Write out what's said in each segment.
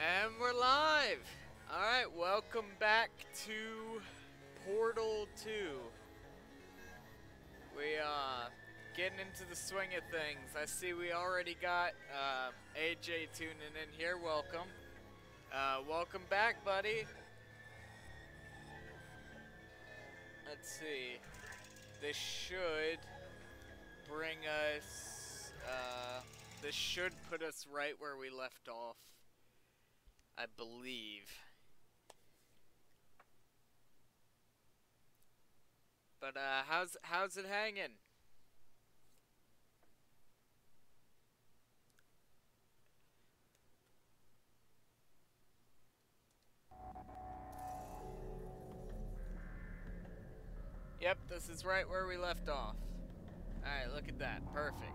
And we're live! Alright, welcome back to Portal 2. We, getting into the swing of things. I see we already got, AJ tuning in here. Welcome. Welcome back, buddy. Let's see. This should bring us, this should put us right where we left off, I believe. But how's it hanging? Yep, this is right where we left off. Alright, look at that. Perfect.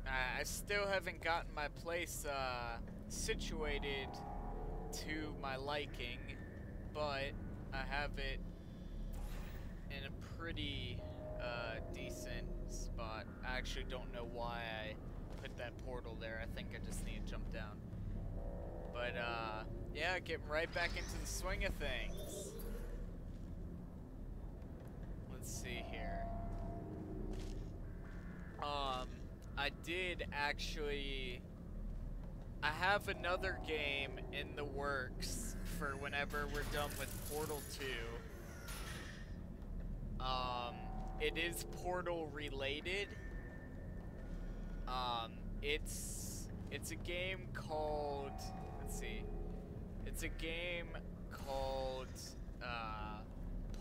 I still haven't gotten my place situated to my liking, but I have it in a pretty decent spot. I actually don't know why I put that portal there. I think I just need to jump down. But yeah, getting right back into the swing of things. Let's see here. I did actually... I have another game in the works for whenever we're done with Portal 2. It is Portal related. It's a game called... Let's see. It's a game called,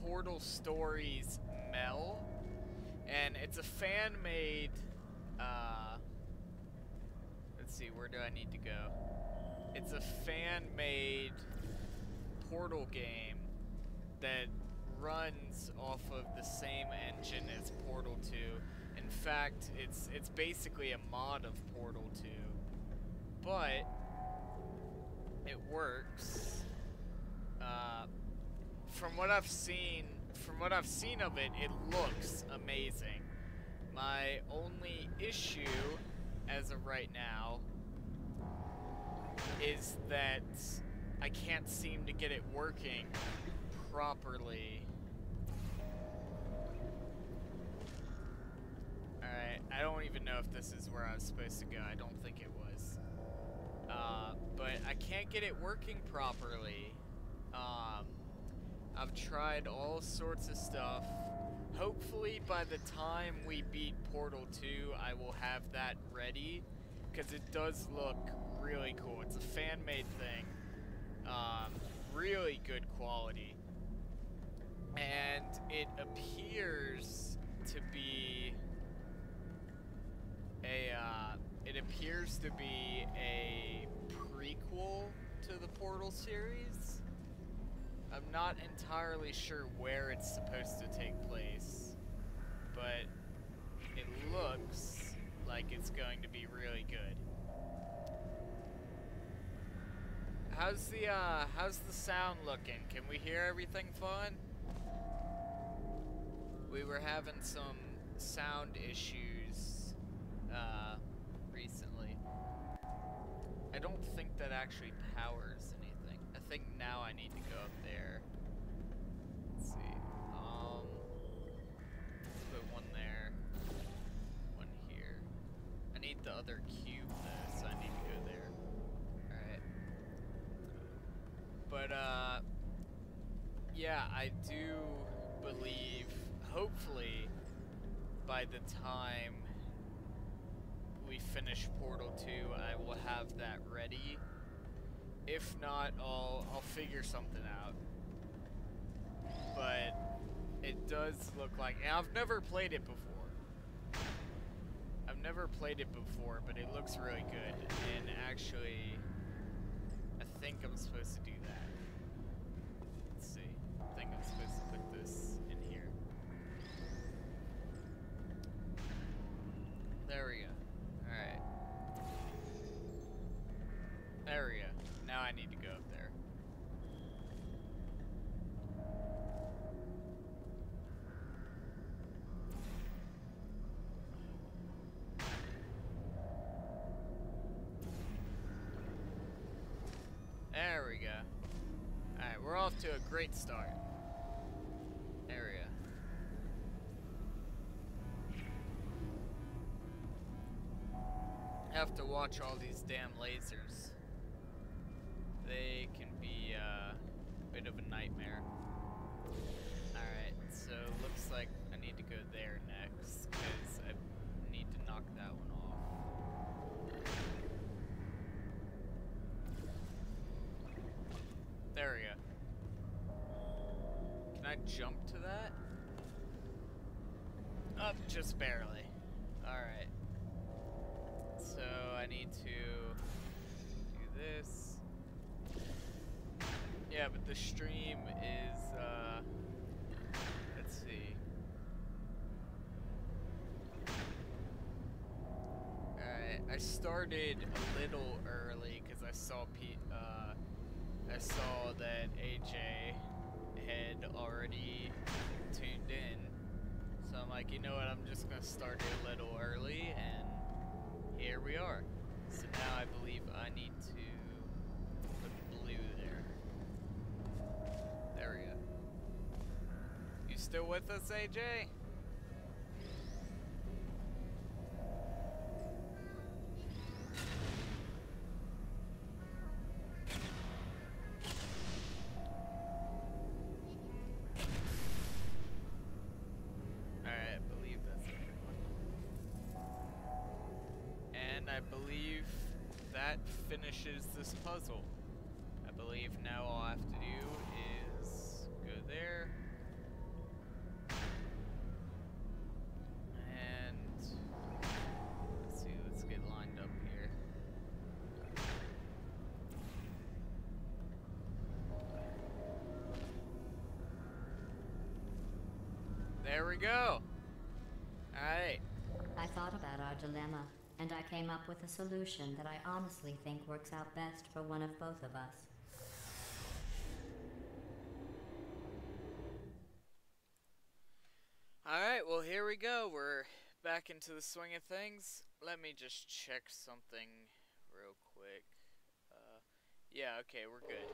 Portal Stories Mel. And it's a fan-made, let's see, where do I need to go? It's a fan-made Portal game that runs off of the same engine as Portal 2. In fact, it's basically a mod of Portal 2. But it works. From what I've seen of it, it looks amazing. My only issue, as of right now, is that I can't seem to get it working properly. Alright, I don't even know if this is where I was supposed to go. I don't think it was. But I can't get it working properly. I've tried all sorts of stuff. Hopefully by the time we beat Portal 2, I will have that ready, because it does look really cool. It's a fan-made thing. Really good quality. And it appears to be a, prequel to the Portal series. I'm not entirely sure where it's supposed to take place, but it looks like it's going to be really good. How's the sound looking? Can we hear everything fine? We were having some sound issues recently. I don't think that actually powers anything. I think now I need to go up there. Let's see. Let's put one there. One here. I need the other cube though, so I need to go there. Alright. But yeah, I do believe, hopefully, by the time we finish Portal 2, I will have that ready. If not, I'll figure something out. But it does look like, and I've never played it before. But it looks really good. And actually, I think I'm supposed to do that. Let's see. I think I'm supposed to put this in here. There we go. Alright. There we go. Now I need to go up there. we go. Alright, we're off to a great start. Area. Have to watch all these damn lasers. They can be a bit of a nightmare. Alright, so looks like I need to go there next, because I need to knock that one off. There we go. Can I jump to that? Up just barely. Alright. So I need to do this. Yeah, but the stream is, let's see. Alright, I started a little early because I saw that AJ had already tuned in. So I'm like, you know what, I'm just gonna start it a little early, and here we are. So now I believe I need to put blue there. There we go. You still with us, AJ? I believe that finishes this puzzle. I believe now all I have to do is go there. And let's see, let's get lined up here. There we go. Alright. I thought about our dilemma, and I came up with a solution that I honestly think works out best for one of both of us. Alright, well here we go. We're back into the swing of things. Let me just check something real quick. Yeah, okay, we're good.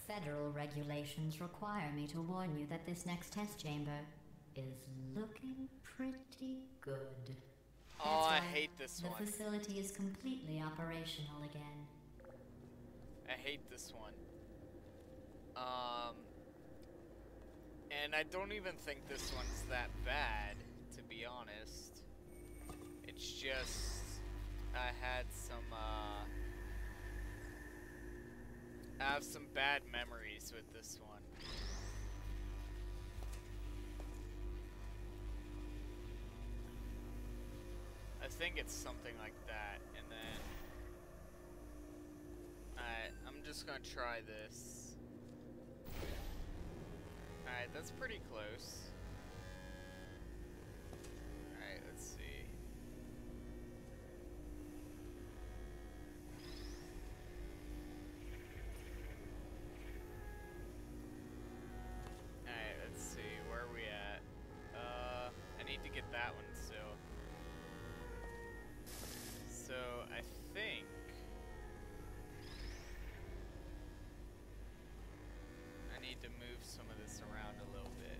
Federal regulations require me to warn you that this next test chamber is looking pretty good. Oh, I That's why hate this one. The facility is completely operational again. I hate this one. And I don't even think this one's that bad, to be honest. It's just, I have some bad memories with this one. I think it's something like that, and then I'm just gonna try this. Alright, that's pretty close. Alright, let's see. Alright, let's see, where are we at? I need to get that one still. So, I think I need to move some of this around a little bit.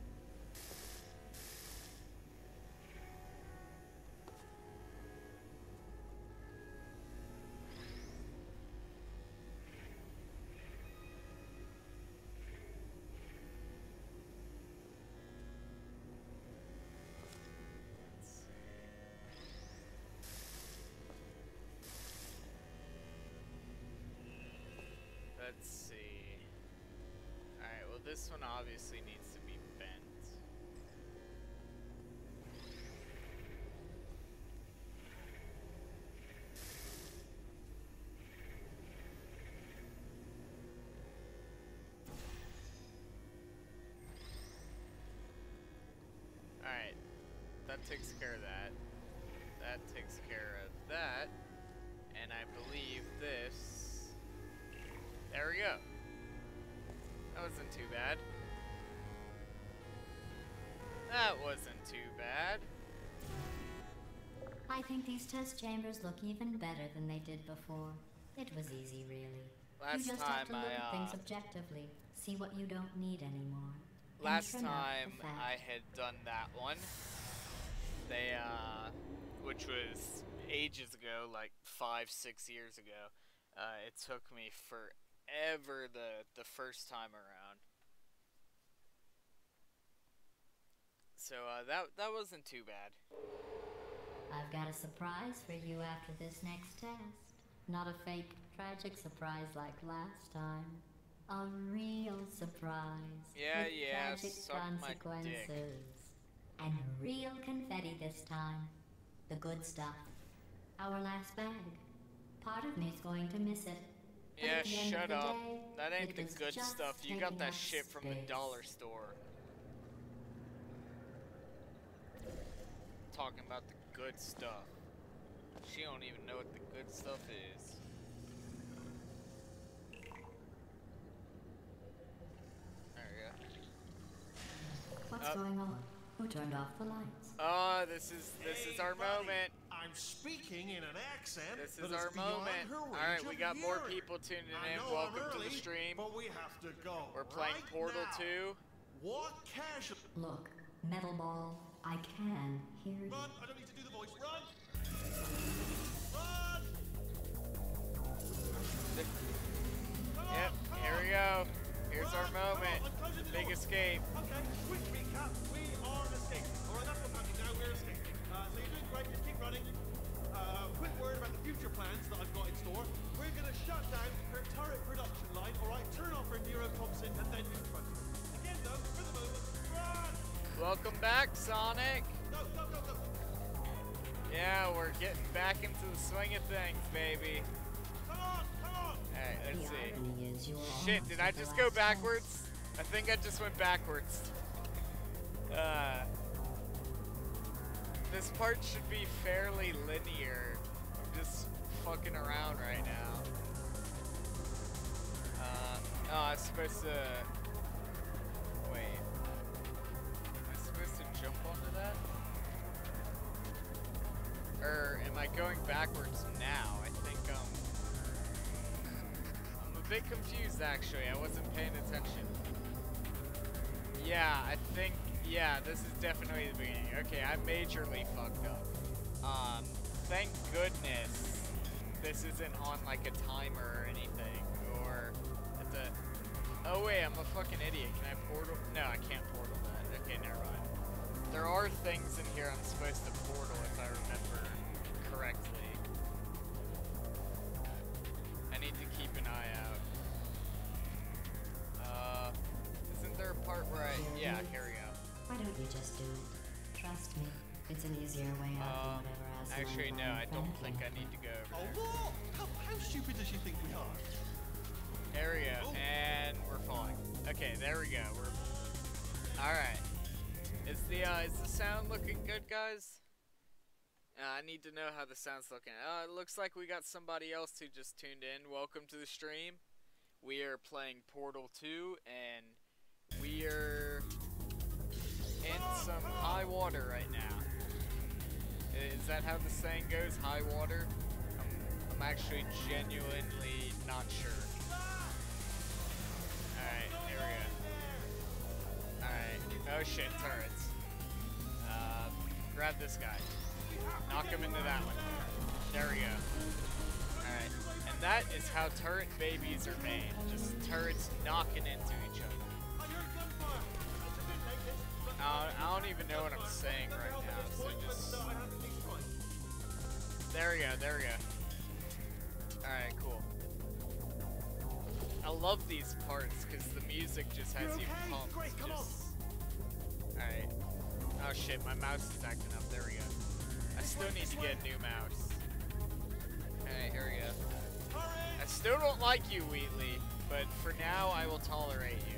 Let's see. Alright, well this one obviously needs to be bent. Alright, that takes care of that. That takes care of that. And I believe this... There we go. That wasn't too bad. That wasn't too bad. I think these test chambers look even better than they did before. It was easy, really. Last You just time have to look at things objectively, see what you don't need anymore. Last time I had done that one, they, which was ages ago, like 5-6 years ago, it took me forever the first time around. So, that wasn't too bad. I've got a surprise for you after this next test. Not a fake, tragic surprise like last time. A real surprise. Yeah, with tragic suck my dick. consequences. And real confetti this time. The good stuff. Our last bag. Part of me's going to miss it. But Yeah, at the end shut of the up. day, That ain't it the was good just stuff. You got taking that up shit from the space. dollar store. Talking about the good stuff. She don't even know what the good stuff is. There we go. What's going on? Who turned off the lights? Oh, this is our moment. I'm speaking in an accent. This that is our beyond moment. her range Alright, we of got more hearing. people tuning I in. know Welcome I'm to early, the stream. but we have to go. We're playing right Portal now. 2. What casual? Look, Metal Ball, I can hear you. Run! I don't need to do the voice. Run! Run! Yep, here we go. Here's our moment. Big escape. Okay, quick recap. We are escaping. Alright, that's what's happening now. We're escaping. So you're doing great. Just keep running. Quick word about the future plans that I've got in store. We're going to shut down her turret production line. Alright, turn off her neurotoxin and then confront her. Again, though, for the moment, run! Welcome back, Sonic. Go, go, go, go. Yeah, we're getting back into the swing of things, baby. Come on, come on. Alright, let's The see. irony is you're Shit, almost did I at the just go last backwards? I think I just went backwards. This part should be fairly linear. I'm just fucking around right now. Oh, I was supposed to... Wait. Am I supposed to jump onto that? Or am I going backwards now? I think, I'm a bit confused, actually. I wasn't paying attention. Yeah, I think... Yeah, this is definitely the beginning. Okay, I majorly fucked up. Thank goodness this isn't on, like, a timer or anything. Or at the... Oh, wait, I'm a fucking idiot. Can I portal? No, I can't portal that. Okay, never mind. There are things in here I'm supposed to portal if I remember correctly. I need to keep an eye out. Isn't there a part where I... Yeah, here we go. Why don't you just do it? Trust me, it's an easier way out than whatever else. Actually, no, I don't think I need to go over Oh, there. what? How stupid does she think we are? There we go, and we're falling. Okay, there we go. We're... Alright. Is the sound looking good, guys? I need to know how the sound's looking. It looks like we got somebody else who just tuned in. Welcome to the stream. We are playing Portal 2, and we are in some high water right now. Is that how the saying goes? High water? I'm actually genuinely not sure. Alright, here we go. Alright. Oh shit, turrets. Grab this guy. Knock him into that one. There we go. Alright. And that is how turret babies are made. Just turrets knocking into each other. I don't even know what I'm saying right now, so just... There we go, there we go. Alright, cool. I love these parts, because the music just has you pumped. Alright. Oh shit, my mouse is acting up, there we go. I still need to get a new mouse. Alright, here we go. I still don't like you, Wheatley, but for now, I will tolerate you.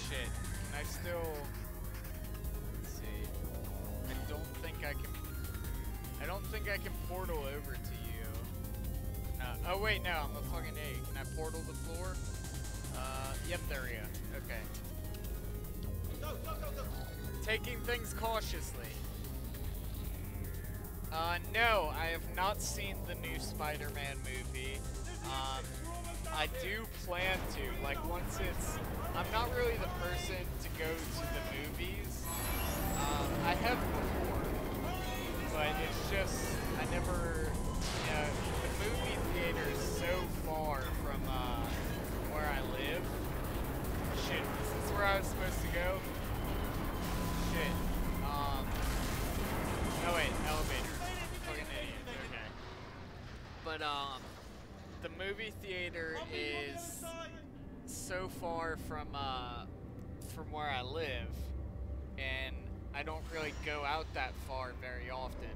Shit. Can I still... Let's see. I don't think I can portal over to you. Oh wait, no, I'm a fucking idiot. Can I portal the floor? Yep, there we go. Okay. taking things cautiously. No, I have not seen the new Spider-Man movie. I do plan to, like, once it's... I'm not really the person to go to the movies. I have before, but it's just, I never, you know, the movie theater is so far from where I live. Shit, is this where I was supposed to go? Shit. Oh wait, elevator. Fucking idiot, okay. But, the movie theater is so far from where I live, and I don't really go out that far very often.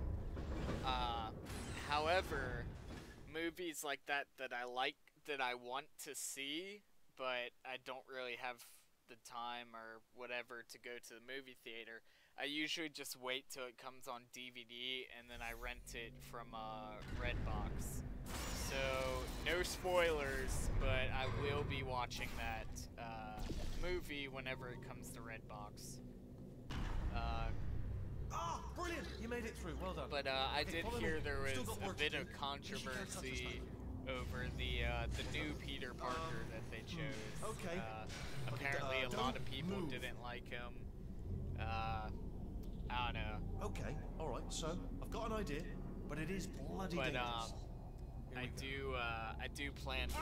However, movies like that I like, that I want to see, but I don't really have the time or whatever to go to the movie theater, I usually just wait till it comes on DVD and then I rent it from Redbox. So, no spoilers, but I will be watching that movie whenever it comes to Redbox. Brilliant! You made it through. Well done. But I did hear there was a bit of controversy over the new Peter Parker that they chose. Okay. Apparently, a lot of people didn't like him. I don't know. Okay. All right. So I've got an idea, but it is bloody dangerous. I do plan to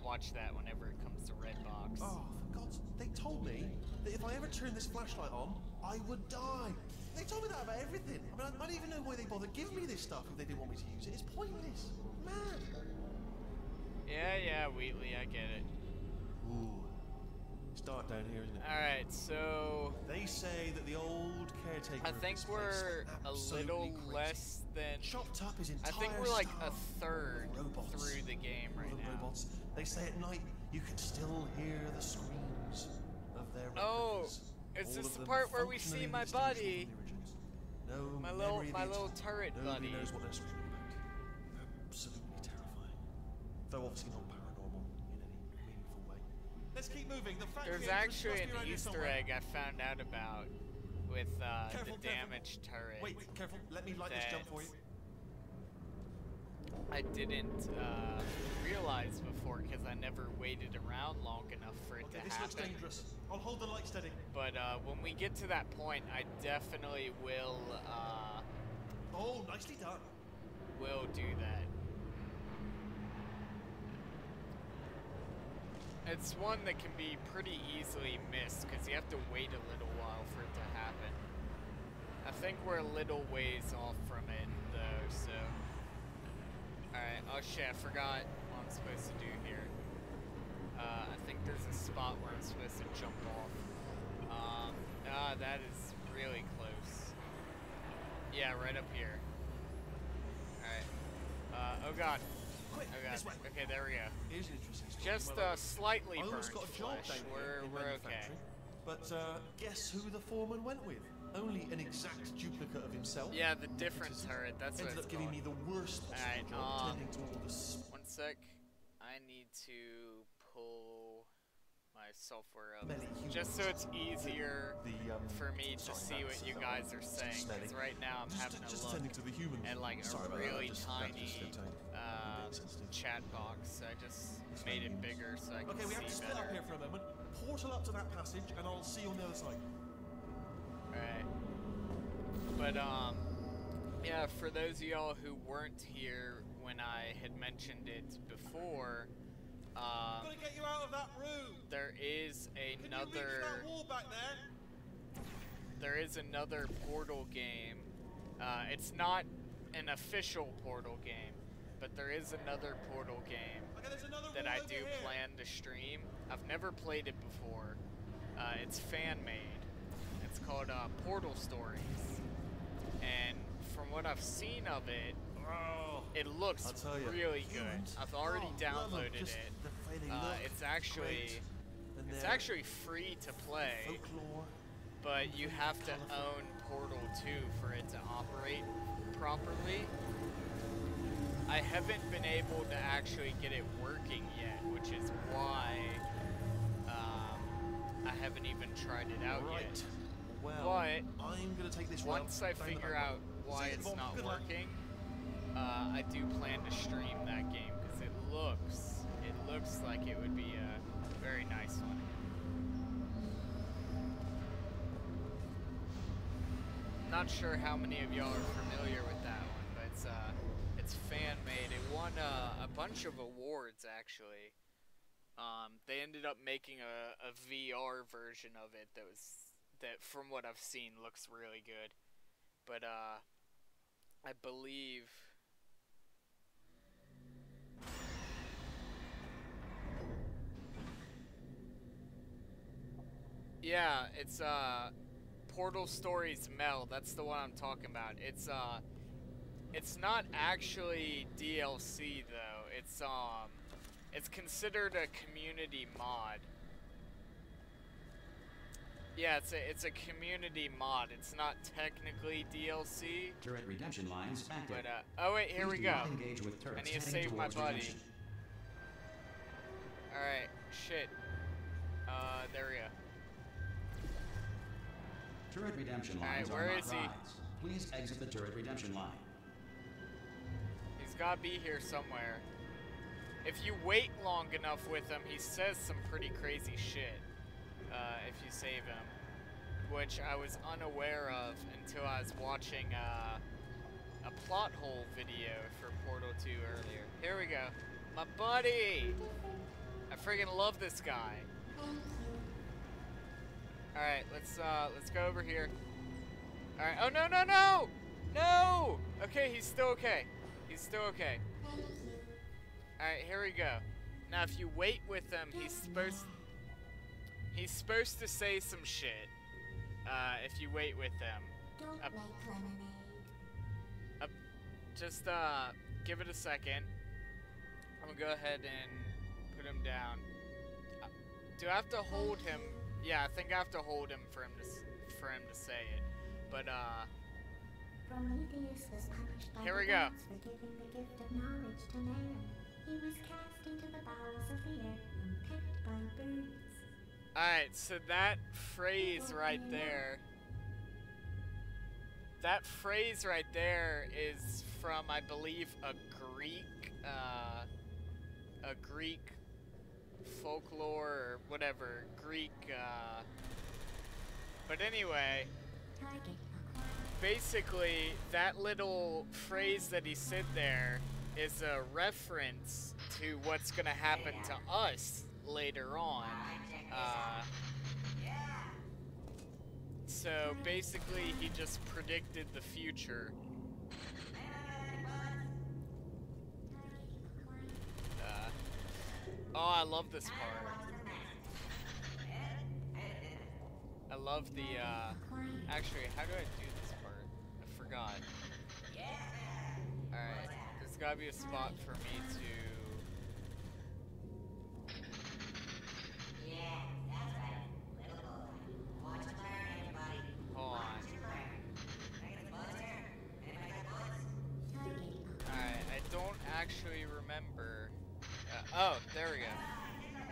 watch that whenever it comes to Redbox. Oh, for God's... They told me that if I ever turned this flashlight on, I would die. They told me that about everything. I mean, I don't even know why they bothered giving me this stuff if they didn't want me to use it. It's pointless. Man. Yeah, Wheatley, I get it. Ooh. It's dark down here, isn't it? Alright, so... They say that the old caretaker... I think we're a little less than... Chopped up his entire I think we're like a staff. third Robots. through the game right All the now. robots. They say at night you can still hear the screams of their replicas. Is All this of the them part where we functionally see my indistinguishable buddy? from the originals. No My memory of the little attack. turret Nobody buddy. knows what they're screaming about. Absolutely terrifying. Though obviously not paranormal in any meaningful way. Let's keep moving. The factory There's entrance actually must be an around here Easter somewhere. egg I found out about with Careful, the damaged turret. Wait, careful. Let me light this jump for you. I didn't realize before because I never waited around long enough for it to This looks happen. dangerous. I'll hold the light steady. But when we get to that point, I definitely will Oh, nicely done. do that. It's one that can be pretty easily missed because you have to wait a little while for it to happen. I think we're a little ways off from it though, so. Alright, oh shit, I forgot what I'm supposed to do here. I think there's a spot where I'm supposed to jump off. That is really close. Yeah, right up here. Alright. Oh god. Quick, Oh god. this way. Okay, there we go. Here's an interesting story. Just Well, slightly I burnt almost got a job flesh. down here in We're okay. manufacturing. But guess who the foreman went with? Only an exact duplicate of himself. Yeah, the different turret. That's what Ended it's up giving called. me the worst possible Alright, job, tending to all the... One sec. I need to pull my software up Smelly humans. just so it's easier for me to sorry, see what you guys are saying. Because right now I'm having a just look tending to the humans. at like Sorry a about that, really that's tiny just sensitive. chat box. I just made it bigger so I can Okay, we have to see split up better. here for a moment. Portal up to that passage, and I'll see you on the other side. Alright. But yeah, for those of y'all who weren't here when I had mentioned it before, I'm gonna get you out of that room. there is Can you reach that wall back there? another Portal game. It's not an official Portal game, but there is another Portal game Okay, there's another that wall I over do here. plan to stream. I've never played it before. It's fan-made. It's called Portal Stories. And from what I've seen of it, it looks I'll tell you, really good. humans, I've already love them, downloaded just it. the way they look, It's actually great, and it's their actually free to play, folklore. but you have to own Portal 2 for it to operate properly. I haven't been able to actually get it working yet, which is why I haven't even tried it out Right. yet. Well, but I'm gonna take this route once I down the figure back out road. why See you, it's Bob. not Good luck. working, I do plan to stream that game because it looks like it would be a very nice one. Not sure how many of y'all are familiar with that one, but it's fan made. It won a bunch of awards actually. They ended up making a VR version of it that from what I've seen looks really good. But I believe yeah, it's Portal Stories Mel. That's the one I'm talking about. It's not actually DLC though. It's considered a community mod. Yeah, it's a community mod. It's not technically DLC. Turret redemption lines active. But oh wait, here we Please do go. not engage with I turrets need to heading save my towards buddy. redemption. All right, shit. There we go. Turret redemption All right, lines where are is not he? rides. Please exit the turret redemption line. He's gotta be here somewhere. If you wait long enough with him, he says some pretty crazy shit. If you save him, which I was unaware of until I was watching a plot hole video for Portal 2 earlier. Here we go. My buddy! I friggin' love this guy. Alright, let's go over here. Alright, oh no, no, no! No! Okay, he's still okay. He's still okay. Alright, here we go. Now if you wait with him, he's supposed to say some shit. If you wait with them. Don't make lemonade. Just give it a second. I'm gonna go ahead and put him down. Do I have to hold him? Yeah, I think I have to hold him for him to say it. But Prometheus was punished by Here we the go. gods for giving the gift of knowledge to man. He was cast into the bowels of the earth and picked by birds. alright, so that phrase right there. That phrase right there is from, I believe, a Greek folklore or whatever, Greek, but anyway, Target acquired. basically, that little phrase that he said there is a reference to what's gonna happen to us later on. So basically, he just predicted the future. Oh, I love this part. I love the, actually, how do I do this part? I forgot. Alright, there's gotta be a spot for me to... Hold on. Alright, I don't actually remember... oh, there we go.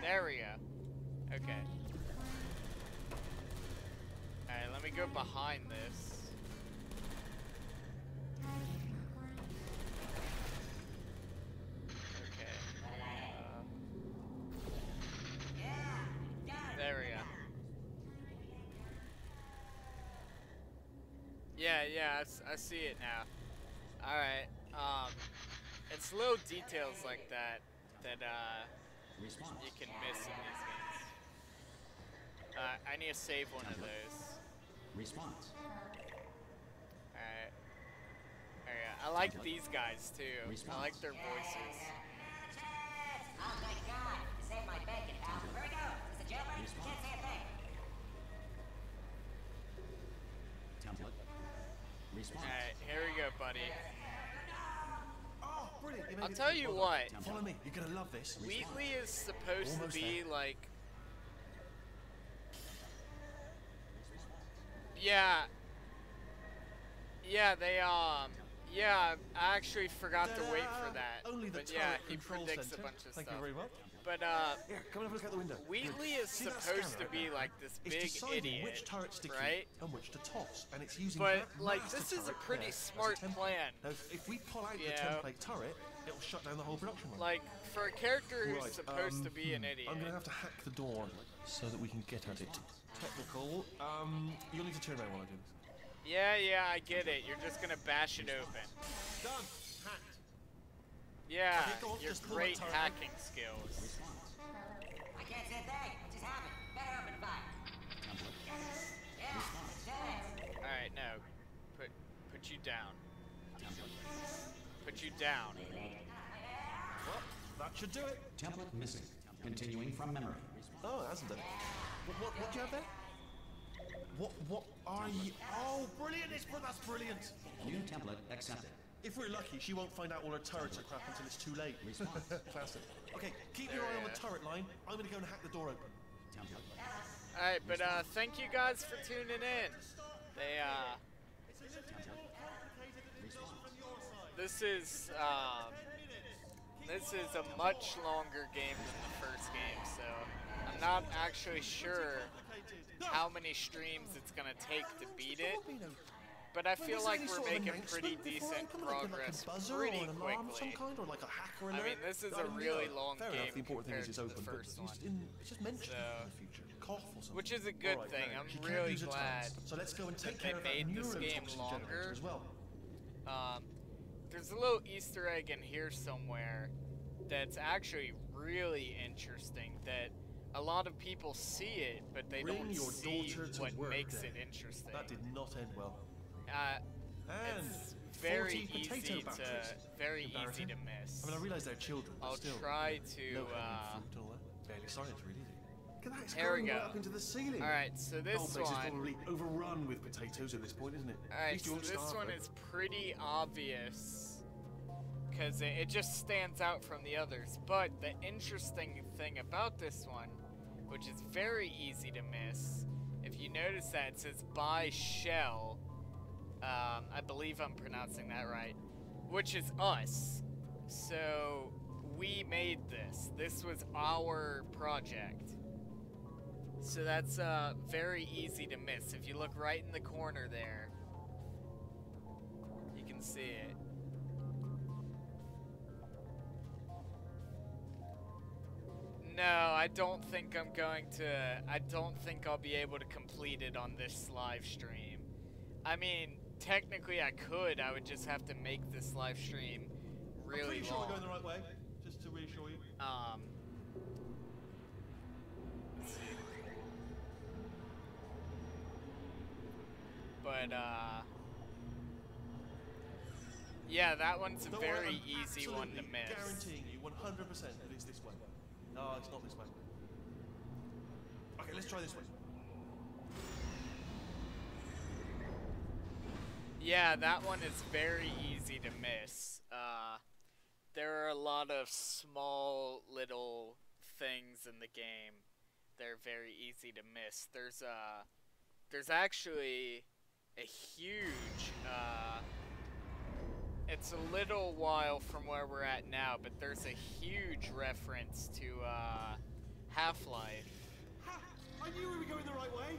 There we go. Okay. Alright, let me go behind this. Okay. There we go. Yeah, I see it now. Alright, it's little details like that Response. you can miss in these games. I need to save one of those. Response. Alright. I like these guys too. I like their voices. Oh my god, you saved my bacon, pal. Where we go? Is this a jailbreak? Response. Can't say a thing. Template. Response. Alright, here we go, buddy. Oh, brilliant. You made I'll it tell through. you Well what. done. Follow me. You're gonna love this. Wheatley is supposed Almost to be there. like... Yeah. Yeah, Yeah, I actually forgot to wait for that. Only the But yeah, turret he control predicts a center. bunch of Thank stuff. you very much. But Here, come and have a look out the window. Wheatley is See that supposed to scanner be over like there? this It's big deciding idiot, which turret to right? keep and which to toss, and it's using But, that like, master this is a turret pretty there as a smart template. plan. Now, if we pull out the Yeah. template turret, it'll shut down the whole production line. Like, for a character who's Right, supposed to be an idiot. I'm gonna have to hack the door so that we can get at it. Technical. You'll need to turn around while I do this. Yeah, I get it. You're just gonna bash it open. Done. Hacked. Yeah, Okay, go on, your just pull great that turret hacking skills. I can't say a thing. What just happened? Better open fire. Yeah, let's do it. Alright, no. Put you down. Put you down. Well, that should do it. Template missing. Continuing from memory. Oh, it hasn't done it. What do you have there? What are you? Oh, brilliant! That's brilliant. New template accepted. If we're lucky, she won't find out all her turrets are crap until it's too late. Response. Classic. Okay, keep your eye on the turret line. I'm gonna go and hack the door open. Template. Alright, but thank you guys for tuning in. They this is a much longer game than the first game, so I'm not actually sure how many streams it's gonna take to beat it. But I feel like we're making pretty decent progress pretty quickly. I mean, this is a really long game compared to the first one, It's just mentioned in the future. Cough or something. which is a good Alright, thing. now, I'm she can't really use her glad tongues. So let's go and take that they care of that made this game neurotoxin longer. generator as well. There's a little Easter egg in here somewhere that's actually really interesting, that a lot of people see it, but they Bring don't your see daughter to what work, makes then. it interesting. That did not end well. And It's very 40 potato easy to batteries. Embarrassing. miss. I mean, I realise they're children, but I'll still. try to Low-hanging fruit and all that. Barely science, really, is it? Look at that, it's There we going right go. up into the ceiling. Alright, so The this whole place is one, probably overrun with potatoes at this point, isn't it? At alright, least you so won't this starve, one though. is pretty obvious because it just stands out from the others. But the interesting thing about this one, which is very easy to miss, if you notice that it says by shell, I believe I'm pronouncing that right, which is us. So we made this. This was our project. So that's very easy to miss. If you look right in the corner there, you can see it. No, I don't think I'm going to. I don't think I'll be able to complete it on this live stream. I mean, technically I could. I would just have to make this live stream I'm really pretty sure long. we're going the right way, just to reassure you. Let's see. But yeah, that one's a Don't worry, very I'm easy one to absolutely miss. guaranteeing you 100% that it's this way. No, it's not this way. Okay, let's try this way. Yeah, that one is very easy to miss. There are a lot of small little things in the game that are very easy to miss. There's actually a huge, it's a little while from where we're at now, but there's a huge reference to, Half-Life. Ha! I knew we were going the right way.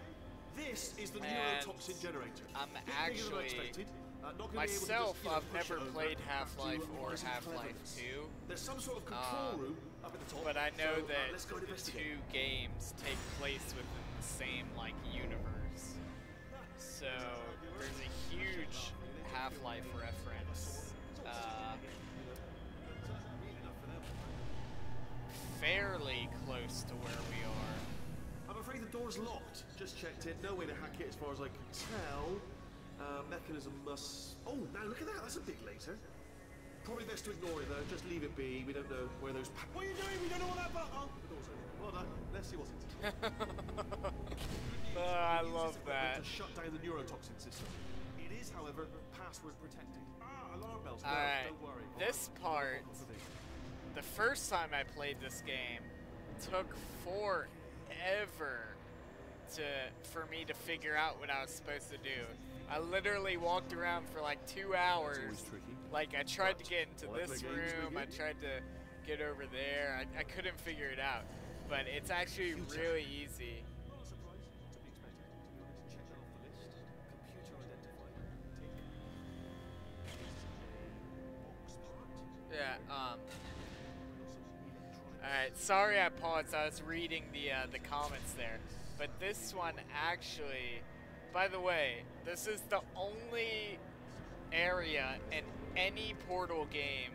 This is the And neurotoxin generator. I'm Bit bigger than I actually- expected. Not gonna be able to just, Myself, you know, I've push never it over. played Have to Half-Life or utilize some Half-Life cleverness. 2. There's some sort of control room up at the top. But I know so, that let's go the investigate. two games take place within the same, like, universe. So, there's a huge Half-Life reference. Fairly close to where we are. I'm afraid the door's locked. Just checked it. No way to hack it as far as I can tell. Mechanism must... Oh, now look at that. That's a big laser. Probably best to ignore it, though. Just leave it be. We don't know where those... What are you doing? We don't know what that button... Oh, the door's open. Well done. Let's see what's inside. I Use love this equipment that. to shut down the neurotoxin system. It is, however, password protected. Alarm bells. No, Alright, don't worry. this part, the first time I played this game, took forever for me to figure out what I was supposed to do. I literally walked around for like 2 hours. tricky. Like I tried to get into Wanna this play games room, with I you? tried to get over there. I couldn't figure it out. But it's actually really easy. Not a surprise. To be expected, to be honest. Check that off the list. Computer identifier. Tick. Yeah, Alright, sorry I paused. I was reading the comments there. But this one actually, by the way, this is the only area in any Portal game,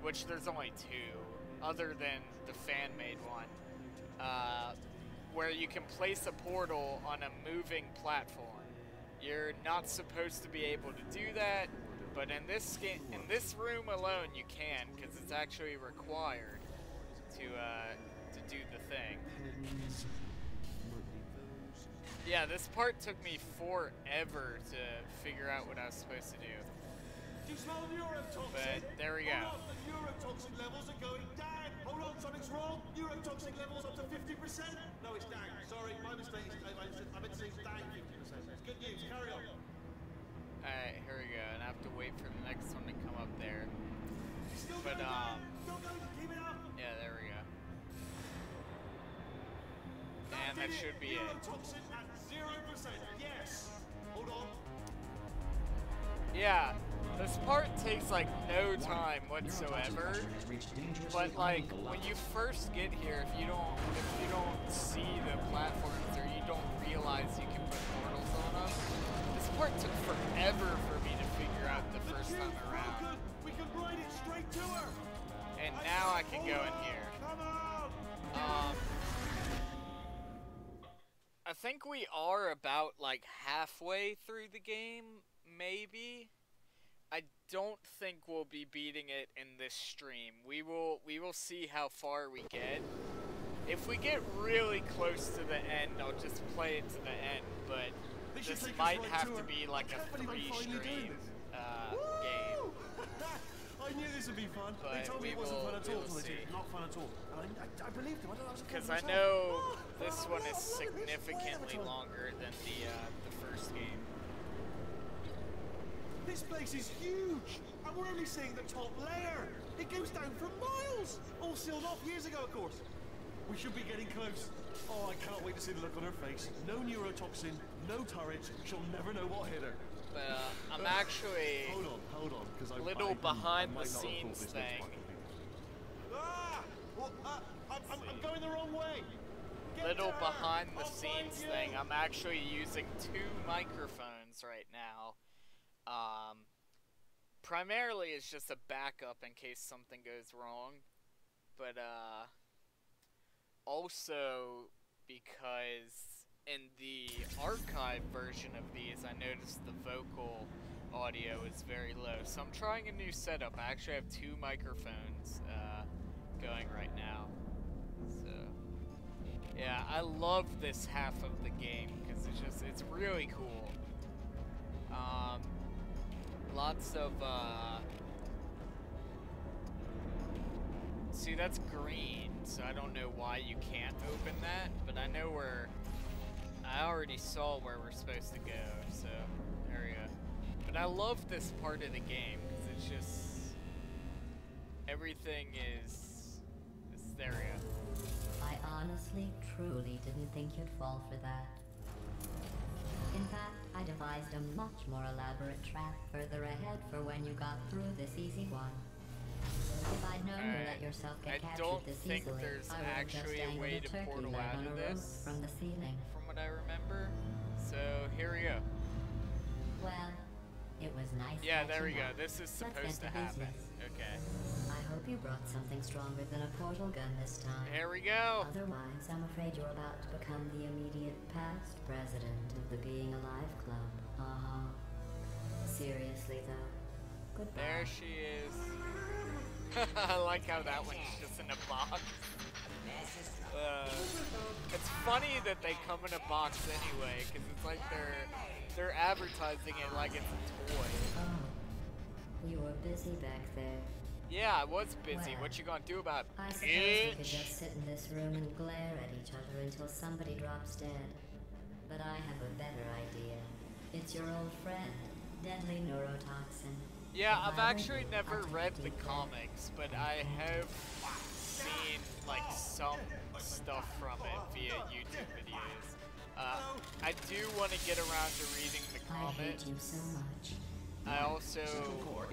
which there's only 2, other than the fan-made one, where you can place a portal on a moving platform. You're not supposed to be able to do that, but in this game, in this room alone, you can, because it's actually required to do the thing. Yeah, this part took me forever to figure out what I was supposed to do. Do you smell neurotoxin? But there we go. Hold on, the neurotoxin levels are going down. Hold on, something's wrong. Neurotoxin levels up to 50%. No, it's down. Sorry, my mistake. I meant to say it's down 50%. It's good news. Carry on. Alright, here we go, and I have to wait for the next one to come up there. Still But, going down. Don't go. Keep it up. Yeah, there we go. And that should be it. Neurotoxin at 0%. Yes. Hold on. Yeah, this part takes like no time whatsoever. But like when you first get here, if you don't see the platforms or you don't realize you can put portals on them, this part took forever for me to figure out the first time around. We can ride it straight to her. And now I can go in here. Come on. I think we are about like halfway through the game, maybe. I don't think we'll be beating it in this stream. We will see how far we get. If we get really close to the end, I'll just play it to the end, but this might have to be like a 3-stream game. I knew this would be fun. But they told me it wasn't fun at all. we'll see. Not fun at all. And I believed them. I don't know. Because I know this one is significantly longer than the first game. This place is huge, and we're only seeing the top layer. It goes down for miles. All sealed off years ago, of course. We should be getting close. Oh, I can't wait to see the look on her face. No neurotoxin, no turret. She'll never know what hit her. But I'm actually Hold on, because a little behind the scenes thing. Well, I'm going the wrong way. Little behind the scenes thing. I'm actually using 2 microphones right now. Primarily it's just a backup in case something goes wrong. But also because in the archive version of these, I noticed the vocal audio is very low. So I'm trying a new setup. I actually have 2 microphones going right now. So yeah, I love this half of the game because it's really cool. Lots of see, that's green, so I don't know why you can't open that, but I know I already saw where we're supposed to go, so there we go. But I love this part of the game because it's just everything is there we go. I honestly, truly didn't think you'd fall for that. In fact, I devised a much more elaborate trap further ahead for when you got through this easy one. If I'd known you let yourself get captured this easily, I would have just actually a angled way a to turkey portal leg out on of a rope this, from the ceiling. from what I remember. So here we go. Well, it was nice. Yeah, there we catching go. up. This is Let's supposed to get to happen. business. Okay. I hope you brought something stronger than a portal gun this time. Here we go. Otherwise, I'm afraid you're about to become the immediate past president of the Being Alive Club. Seriously, though. Goodbye. There she is. I like how that one's just in a box. It's funny that they come in a box anyway, because it's like they're advertising it like it's a toy. Oh, you were busy back there. Yeah, I was busy. Well, What you gonna do about I it? suppose we could just sit in this room and glare at each other until somebody drops dead. But I have a better idea. It's your old friend, deadly neurotoxin. Yeah, I've Survivor, actually never I'll take read a the deep breath. comics, but I have seen like some stuff from it via YouTube videos. I do want to get around to reading the I comic. hate you so much. I also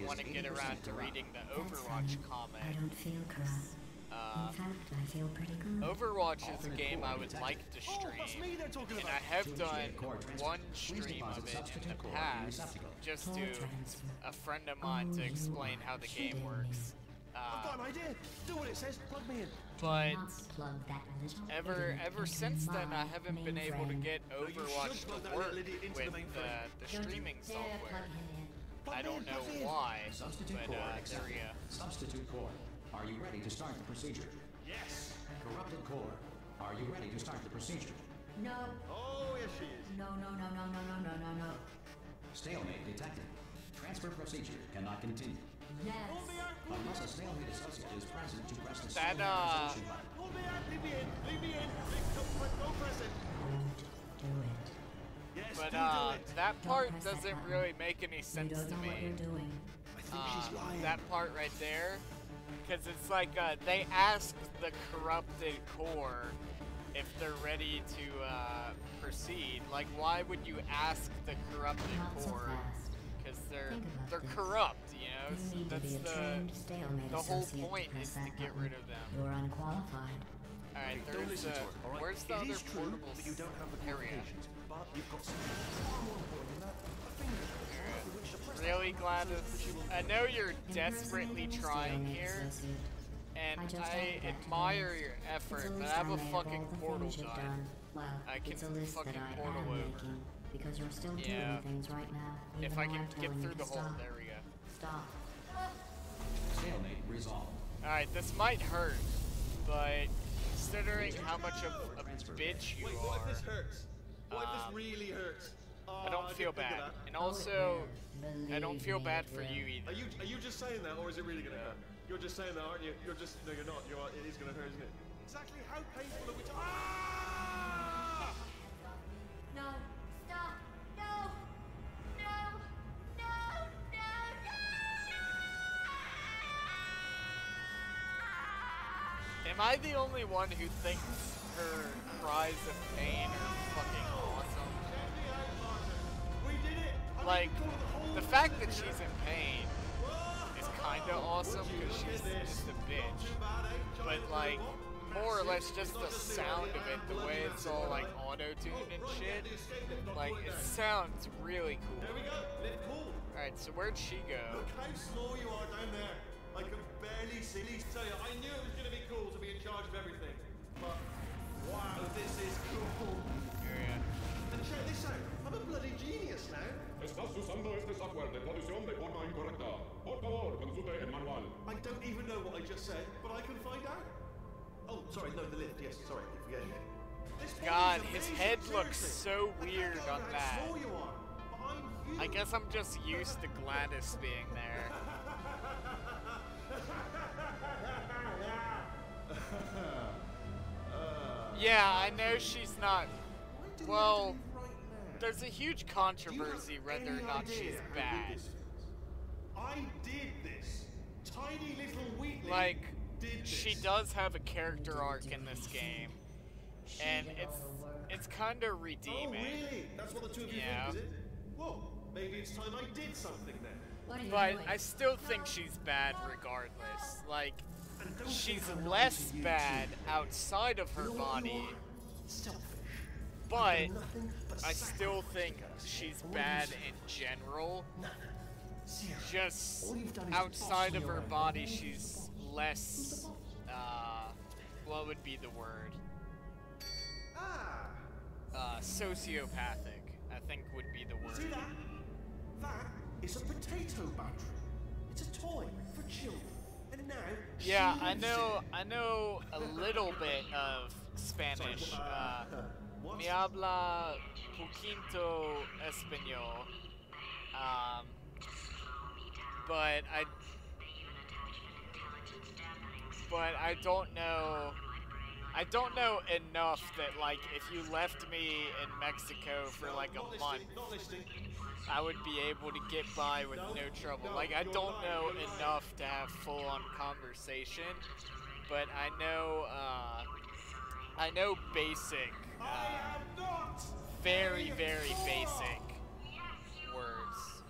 want to get around to reading the Overwatch I comic. don't feel corrupt. In fact, I feel pretty good. Overwatch is a game I would like to stream, and I have done one stream of it in the past, just to a friend of mine to explain how the game works. I've got an idea. Do what it says. Plug me in. But Must plug that little ever idiot since into then, I my haven't been able to mainframe. get Overwatch plug to that work little idiot into the with mainframe. the Don't streaming you dare software. plug him in. I don't know why, Substitute but core there accepted. we go. Substitute core. Are you ready to start the procedure? Yes. Corrupted core. Are you ready to start the procedure? No. Oh, yes, she is. No, no, no, no, no, no, no, no, no. Stalemate detected. Transfer procedure cannot continue. Yes. Hold me out. Hold me Unless a out. stalemate associate is present to press the That, stalemate resolution button. Hold me out. Leave me in. Leave me in. Don't press it. Don't do it. Yes, But do it. that Don't part press that doesn't button. really make any You sense don't to know what me. you're doing. I think she's lying. That part right there, because it's like they ask the corrupted core if they're ready to proceed. Like, why would you ask the corrupted Not so core? fast. Because Think about they're this. corrupt, you know. You need to That's be a trained stalemate the whole associate point to press is to that get button. rid of them. You're unqualified. All right, Don't there's listen to her, all right? where's the It other is true portable that you don't have the area? qualifications, but you've got something far more important than that. A finger with which to press that Really, button Gladys? so that she will- I know you're desperately Impersonating a trying stalemate here, associate. and I just I added that to admire the your list. effort, It's a but list I have a made of fucking all the portal things you've done. done. Well, I can it's a list that fucking I portal am over. making because you're still Yeah. doing things right now. If even I though can I'm get telling you through the to hole, stop. there we go. Stop. Stalemate resolved. Alright, this might hurt, but considering how much of a bitch you Wait, what if are, this hurts? What if this um, really hurts? Oh, I don't didn't feel think of bad. that. And also, I don't Believe feel me, bad it for will. you either. Are you just saying that, or is it really gonna hurt? You're just saying that, aren't you? You're just no, you're not. It is gonna hurt, isn't it? Exactly how painful are we? Ah! No, stop! No! No! No! No! Am I the only one who thinks her cries of pain are fucking awesome? Gently out, Martin. We did it. I Like, didn't go to the whole the fact that she's in pain is kinda awesome because she's just a bitch. But like, more or less just the sound of it, the way it's all like auto-tuned and shit, like, it sounds really There we cool. go. Lift cool. Alright, so where'd she go? Look how slow you are down there. I can barely see. Tell you, I knew it was gonna be cool to be in charge of everything. But wow, this is cool. Area. And check this out. I'm a bloody genius now. Estás usando este software de traducción de forma incorrecta. Por favor, consulte el manual. I don't even know what I just said, but I can find out. Oh, sorry, no, the lift. Yes, sorry, keep forgetting it. This God, body's his amazing, head looks seriously. so I can't weird get on over how that. slow you are, but I'm I human. guess I'm just used to Gladys being there. Yeah, I know she's not. Why do we Well, have to be right there? there's a huge Do you have controversy whether or any not idea she's how bad. good this is? I did this. Tiny little weakling Like, did this. she does have a character arc in this game, and it's kind of Oh, redeeming. really? That's what the two of you Yeah. think, is it? Well, maybe it's time I did something then. What are you But doing? I still think she's bad regardless. Like, And don't she's think I'm not less into you bad too. outside of her You know what you body, are? Selfish. but You've done nothing but I still think sacrifice she's for all bad yourself. in general. Nothing. Zero. Just All you've done is outside of boss her your body, own. she's less, what would be the word? Ah, Sociopathic, I think would be the see word. that? That is a potato battery. It's a toy for children. And now Yeah, she I lives know a little bit of Spanish. what? Me habla poquito español. But I don't know. I don't know enough that, like, if you left me in Mexico for like Not a listening, month, not listening. I would be able to get by with no trouble. Like, I don't know enough to have full-on conversation, but I know basic, very, very basic words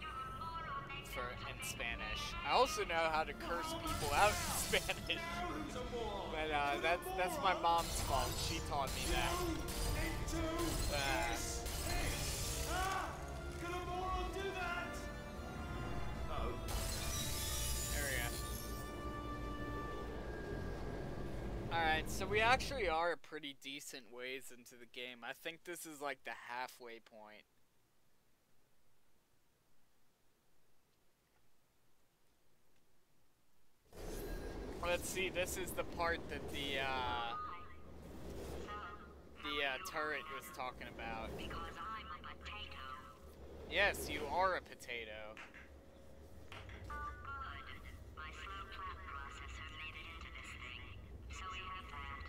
in Spanish. I also know how to curse people out in Spanish, but that's my mom's fault. She taught me that. Could a moron do that? Oh. There we go. Alright, so we actually are a pretty decent ways into the game. I think this is like the halfway point. Let's see, this is the part that the turret was talking about. Because I'm a potato. Yes, you are a potato. Oh, good. My slow plant processor made it into this thing, so we have that.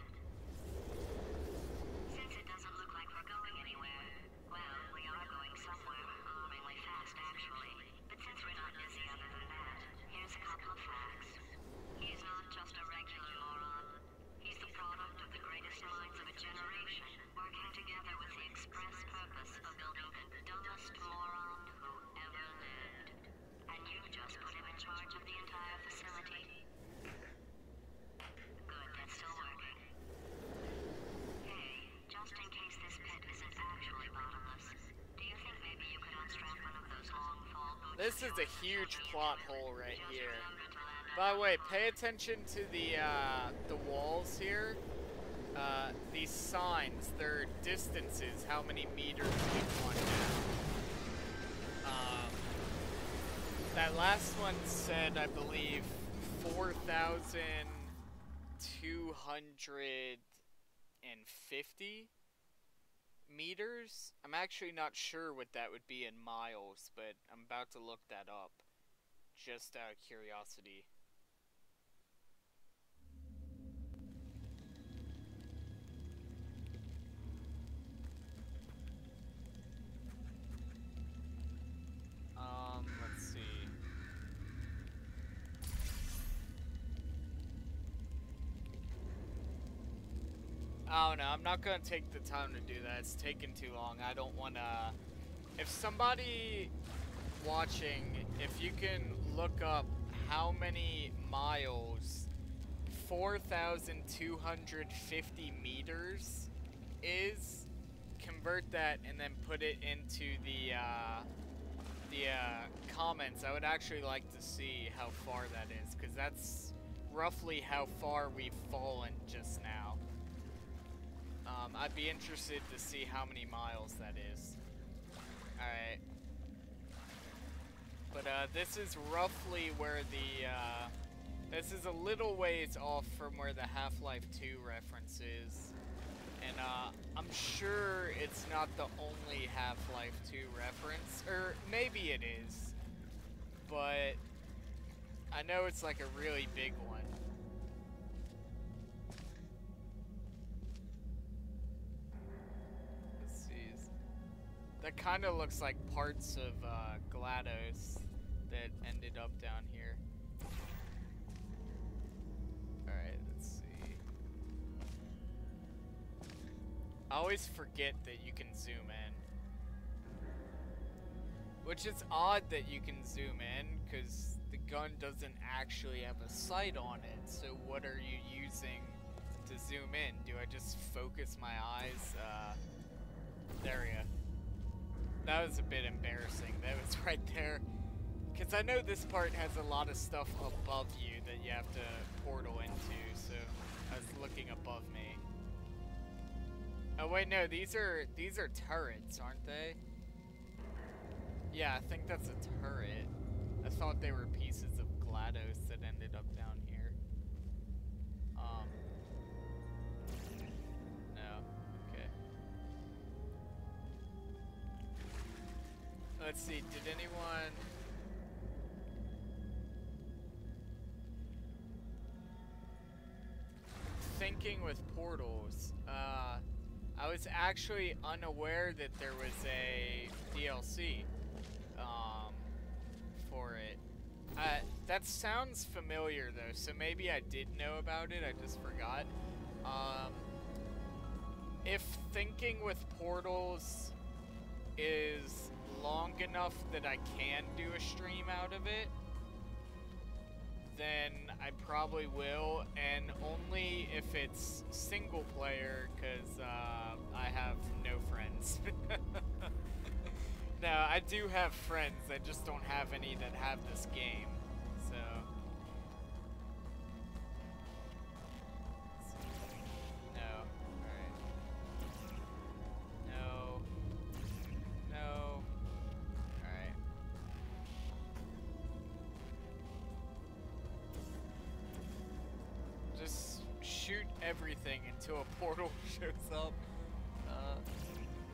Since it doesn't look like we're going anywhere, well, we are going somewhere alarmingly fast, actually. But since we're not busy other than that, here's a couple of facts. He's not just a regular moron. He's the product of the greatest minds of a generation, working together with the express purpose of building the dumbest moron who ever lived. And you just put him in charge of the entire facility. Good, that's still working. Hey, just in case this pit isn't actually bottomless, do you think maybe you could unstrap one of those long fall boots? This is a huge plot hole right here. By the way, pay attention to the walls here. These signs, their distances, how many meters we've gone down. That last one said, I believe, 4,250 meters? I'm actually not sure what that would be in miles, but I'm about to look that up, just out of curiosity. Let's see. Oh no, I'm not gonna take the time to do that. It's taking too long. I don't wanna... If somebody watching, if you can look up how many miles 4,250 meters is, convert that and then put it into the comments. I would actually like to see how far that is, because that's roughly how far we've fallen just now. I'd be interested to see how many miles that is. Alright. But this is roughly where the this is a little ways off from where the Half-Life 2 reference is. And I'm sure it's not the only Half-Life 2 reference, or maybe it is, but I know it's like a really big one. Let's see. That kind of looks like parts of GLaDOS that ended up down here. Alright, let's see. I always forget that you can zoom in. Which is odd that you can zoom in, because the gun doesn't actually have a sight on it. So what are you using to zoom in? Do I just focus my eyes? There we go. That was a bit embarrassing. That was right there. Because I know this part has a lot of stuff above you that you have to portal into, so I was looking above me. Oh wait, no, these are turrets, aren't they? Yeah, I think that's a turret. I thought they were pieces of GLaDOS that ended up down here. No, okay. Let's see, did anyone... Thinking with portals, I was actually unaware that there was a DLC. that sounds familiar though, so maybe I did know about it, I just forgot. If thinking with portals is long enough that I can do a stream out of it, then I probably will, and only if it's single player, because I have no friends. No, I do have friends, I just don't have any that have this game, so... No, alright. No. No. Alright. Just shoot everything until a portal shows up.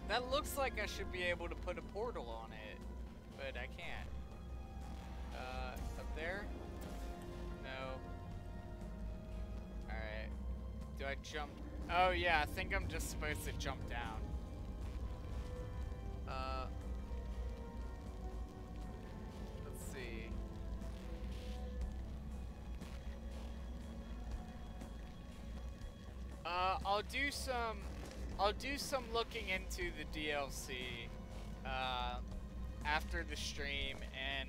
That looks like I should be able to put a portal on it, but I can't. Up there? No. Alright. Do I jump? Oh yeah, I think I'm just supposed to jump down. Let's see. I'll do some looking into the DLC after the stream, and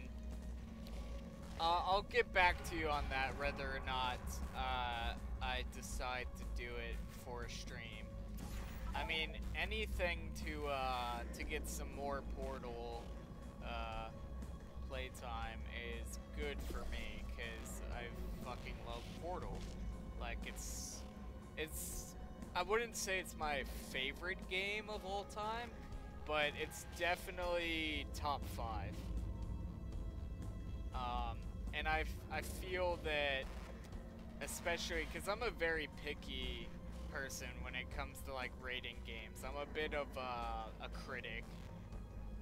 I'll get back to you on that, whether or not I decide to do it for a stream. I mean, anything to get some more Portal playtime is good for me, because I fucking love Portal. Like, it's I wouldn't say it's my favorite game of all time, but it's definitely top 5. And I feel that, especially because I'm a very picky person when it comes to like rating games. I'm a bit of a critic,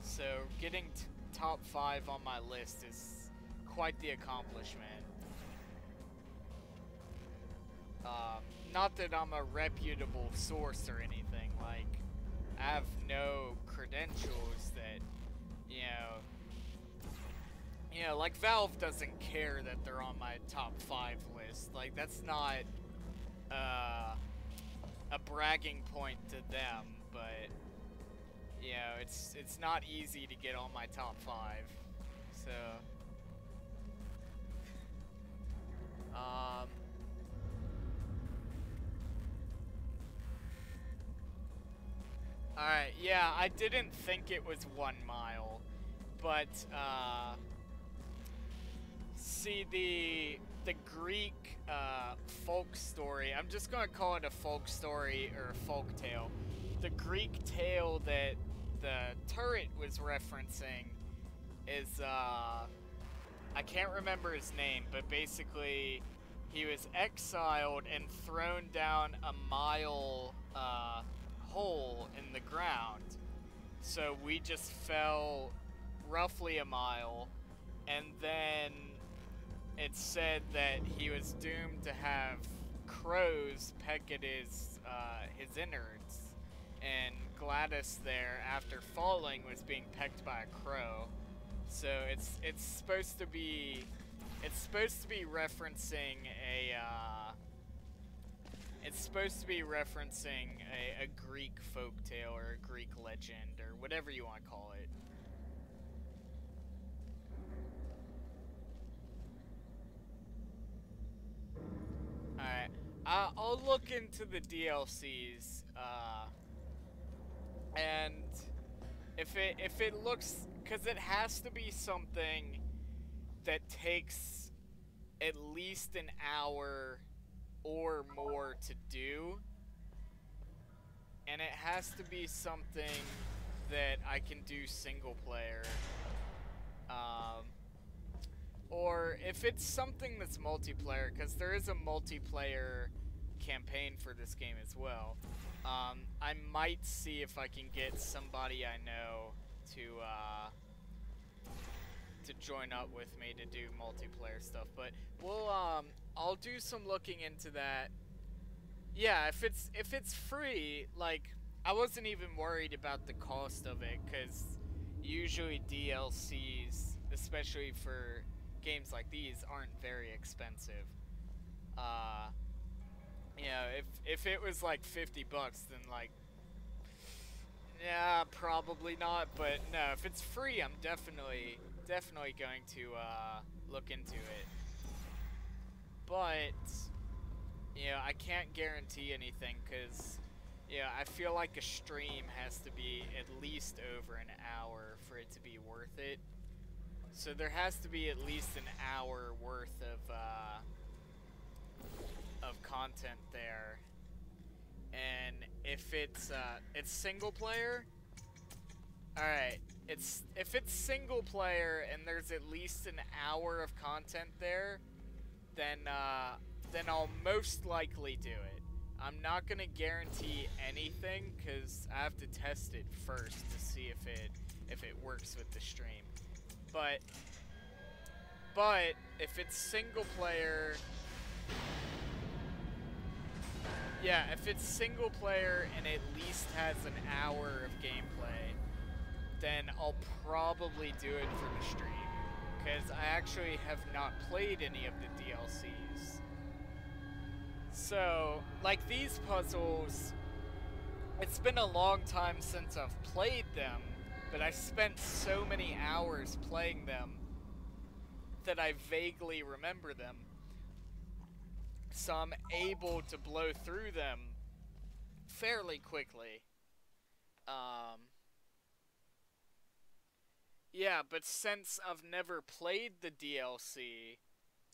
so getting top 5 on my list is quite the accomplishment. Not that I'm a reputable source or anything, like, I have no credentials that, you know, like Valve doesn't care that they're on my top 5 list. Like, that's not a bragging point to them, but, you know, it's not easy to get on my top 5, so, alright, yeah, I didn't think it was 1 mile, but, see, the Greek, folk story, I'm just gonna call it a folk story, or a folk tale. The Greek tale that the turret was referencing is, I can't remember his name, but basically, he was exiled and thrown down a mile, hole in the ground. So we just fell roughly a mile, and then it said that he was doomed to have crows peck at his innards, and Gladys there, after falling, was being pecked by a crow. So it's supposed to be referencing a Greek folktale or a Greek legend or whatever you want to call it. Alright, I'll look into the DLCs, and if it looks, because it has to be something that takes at least an hour or more to do, and it has to be something that I can do single player, or if it's something that's multiplayer, because there is a multiplayer campaign for this game as well. I might see if I can get somebody I know to join up with me to do multiplayer stuff, but we'll I'll do some looking into that. Yeah, if it's free, like, I wasn't even worried about the cost of it, because usually DLCs, especially for games like these aren't very expensive. You know, if it was like $50, then like, yeah, probably not. But no, if it's free, I'm definitely going to look into it. But you know, I can't guarantee anything because, you know, I feel like a stream has to be at least over an hour for it to be worth it. So there has to be at least an hour worth of content there. And if it's single player, all right. If it's single player and there's at least an hour of content there, then I'll most likely do it. I'm not gonna guarantee anything because I have to test it first to see if it works with the stream. But if it's single player, yeah, if it's single player and at least has an hour of gameplay, then I'll probably do it for the stream, because I actually have not played any of the DLCs. So, like these puzzles, it's been a long time since I've played them, but I spent so many hours playing them that I vaguely remember them. So I'm able to blow through them fairly quickly. Yeah, but since I've never played the DLC,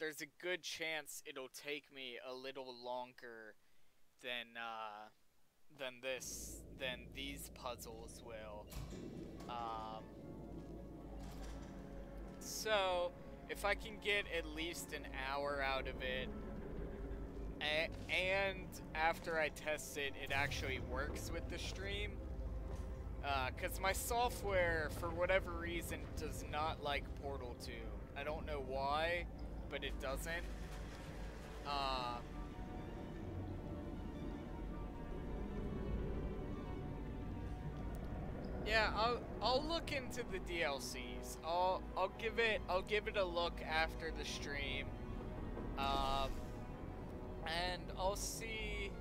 there's a good chance it'll take me a little longer than these puzzles will. So if I can get at least an hour out of it, and after I test it, it actually works with the stream. Because my software, for whatever reason, does not like Portal 2. I don't know why, but it doesn't. Yeah, I'll look into the DLCs. I'll give it a look after the stream. And I'll see.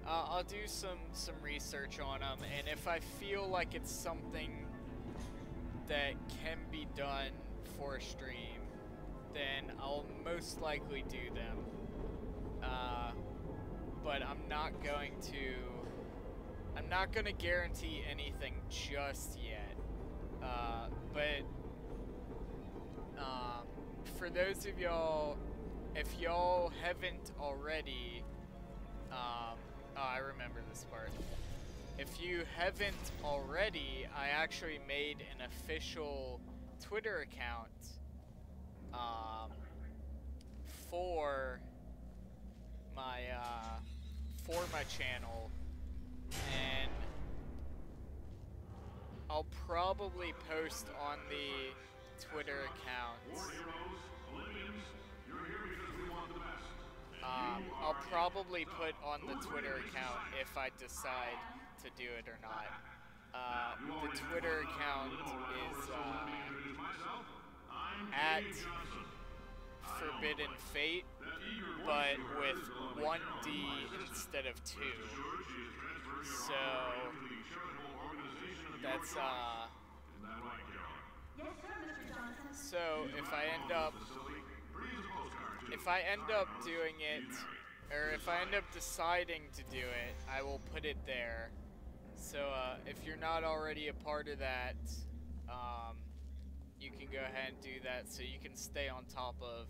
I'll do some research on them, and if I feel like it's something that can be done for a stream, then I'll most likely do them. But I'm not going to guarantee anything just yet. But for those of y'all, if y'all haven't already, oh, I remember this part. If you haven't already, I actually made an official Twitter account for my channel, and I'll probably post on the Twitter account. I'll probably put on the Twitter account if I decide to do it or not. The Twitter account is at Forbidden Fate, but with 1 D instead of 2. So that's so if I end up doing it, or if I end up deciding to do it, I will put it there. So if you're not already a part of that, you can go ahead and do that, so you can stay on top of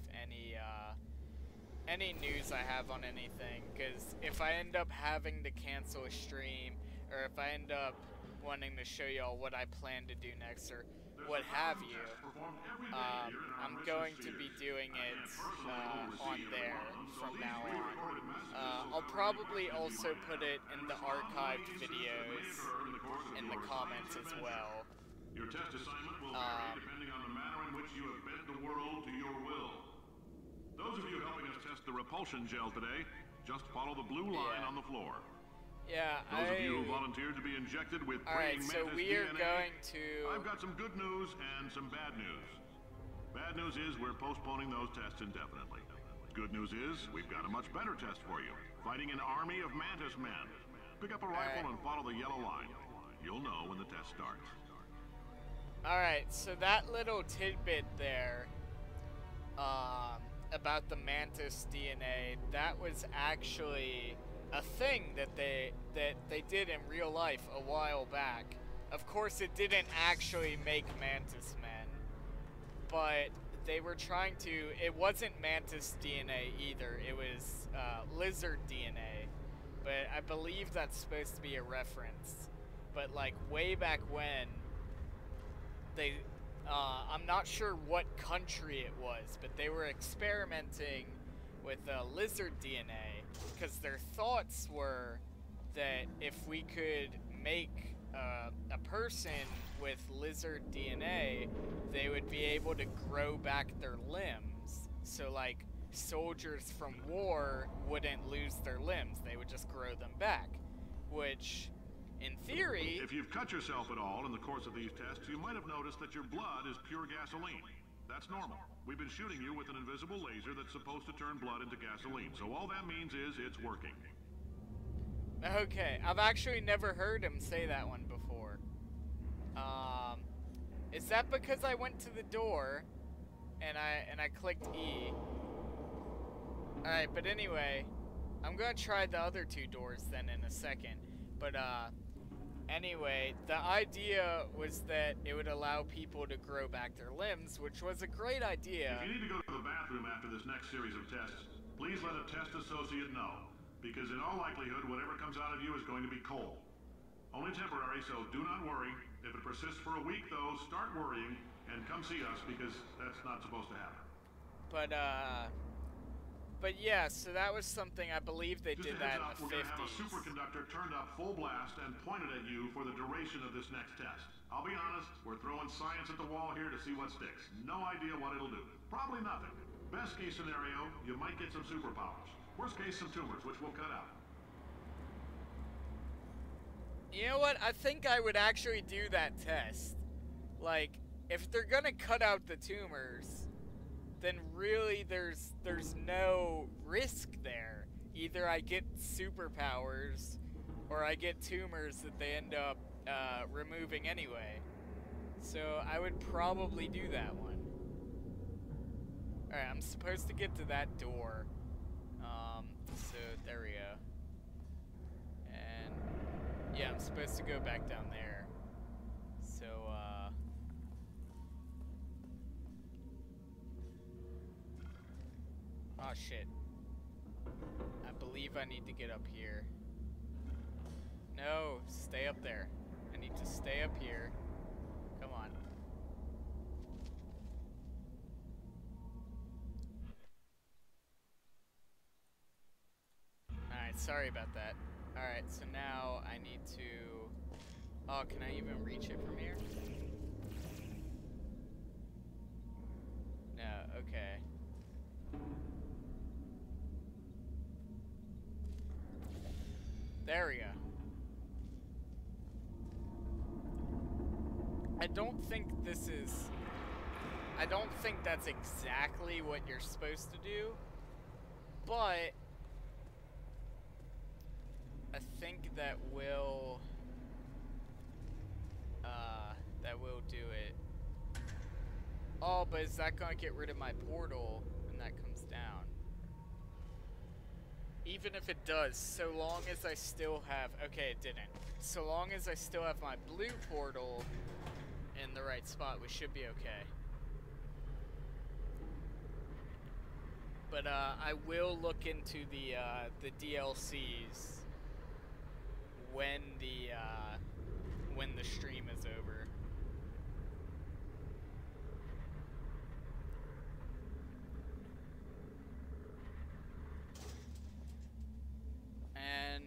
any news I have on anything. Because if I end up having to cancel a stream, or if I end up wanting to show y'all what I plan to do next, or what have you, I'm going to be doing it on there from now on. I'll probably also put it in the archived videos in the comments as well. Your test assignment will vary depending on the manner in which you have bent the world to your will. Those of you helping us test the repulsion gel today, just follow the blue line on the floor. Yeah, Those of you who volunteered to be injected with praying mantis so we are DNA, going to... I've got some good news and some bad news. Bad news is we're postponing those tests indefinitely. Good news is we've got a much better test for you. Fighting an army of Mantis men. Pick up a rifle and follow the yellow line. You'll know when the test starts. Alright, so that little tidbit there, about the Mantis DNA, that was actually a thing that they did in real life a while back. Of course, it didn't actually make Mantis men, but they were trying to. It wasn't Mantis DNA either. It was lizard DNA, but I believe that's supposed to be a reference. But like way back when, they. I'm not sure what country it was, but they were experimenting with lizard DNA because their thoughts were that if we could make a person with lizard DNA, they would be able to grow back their limbs. So like soldiers from war wouldn't lose their limbs, they would just grow them back, which in theory... If you've cut yourself at all in the course of these tests, you might have noticed that your blood is pure gasoline. That's normal. We've been shooting you with an invisible laser that's supposed to turn blood into gasoline, so all that means is it's working. Okay, I've actually never heard him say that one before. Is that because I went to the door and I clicked E? Alright, but anyway, I'm gonna try the other two doors then in a second. But anyway, the idea was that it would allow people to grow back their limbs, which was a great idea. If you need to go to the bathroom after this next series of tests, please let a test associate know. Because in all likelihood, whatever comes out of you is going to be coal. Only temporary, so do not worry. If it persists for a week, though, start worrying and come see us because that's not supposed to happen. But yeah, so that was something I believe they did that in the 50s. We're gonna have a superconductor turned up full blast and pointed at you for the duration of this next test. I'll be honest, we're throwing science at the wall here to see what sticks. No idea what it'll do. Probably nothing. Best case scenario, you might get some superpowers. Worst case, some tumors, which we'll cut out. You know what? I think I would actually do that test. Like, if they're gonna cut out the tumors, then really there's no risk there. Either I get superpowers, or I get tumors that they end up removing anyway. So I would probably do that one. Alright, I'm supposed to get to that door. So there we go. And yeah, I'm supposed to go back down there. So oh shit. I believe I need to get up here. No, stay up there. I need to stay up here. Come on. Alright, sorry about that. Alright, so now I need to... Oh, can I even reach it from here? No, okay. There we go. I don't think this is... I don't think that's exactly what you're supposed to do, but I think that will do it. Oh, but is that gonna get rid of my portal when that comes down? Even if it does, so long as I still have... Okay, it didn't. So long as I still have my blue portal in the right spot, we should be okay. But I will look into the DLCs when the stream is over. And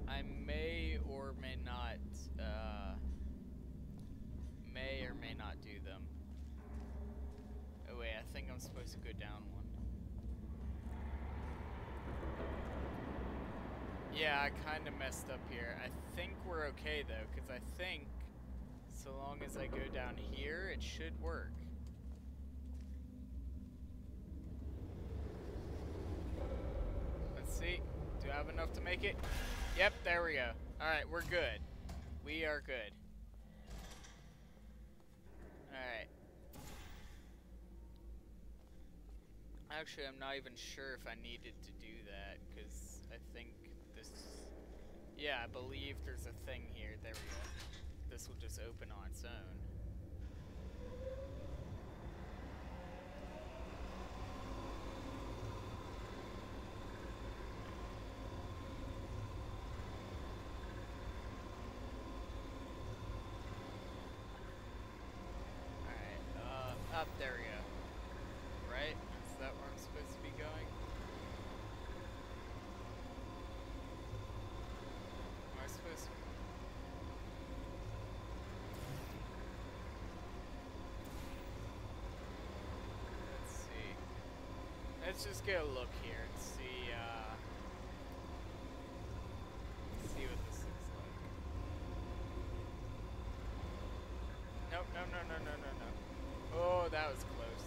I may or may not do them. Oh wait, I think I'm supposed to go down one. Yeah, I kind of messed up here. I think we're okay though, because I think so long as I go down here, it should work. enough to make it? Yep, there we go. Alright, we're good. We are good. Alright. Actually, I'm not even sure if I needed to do that, because I think this... Yeah, I believe there's a thing here. There we go. This will just open on its own. Up, there we go. Right? Is that where I'm supposed to be going? Am I supposed to... Let's see. Let's just get a look here and see, see what this looks like. Nope, no, no, no, no, no, no. Oh, that was close.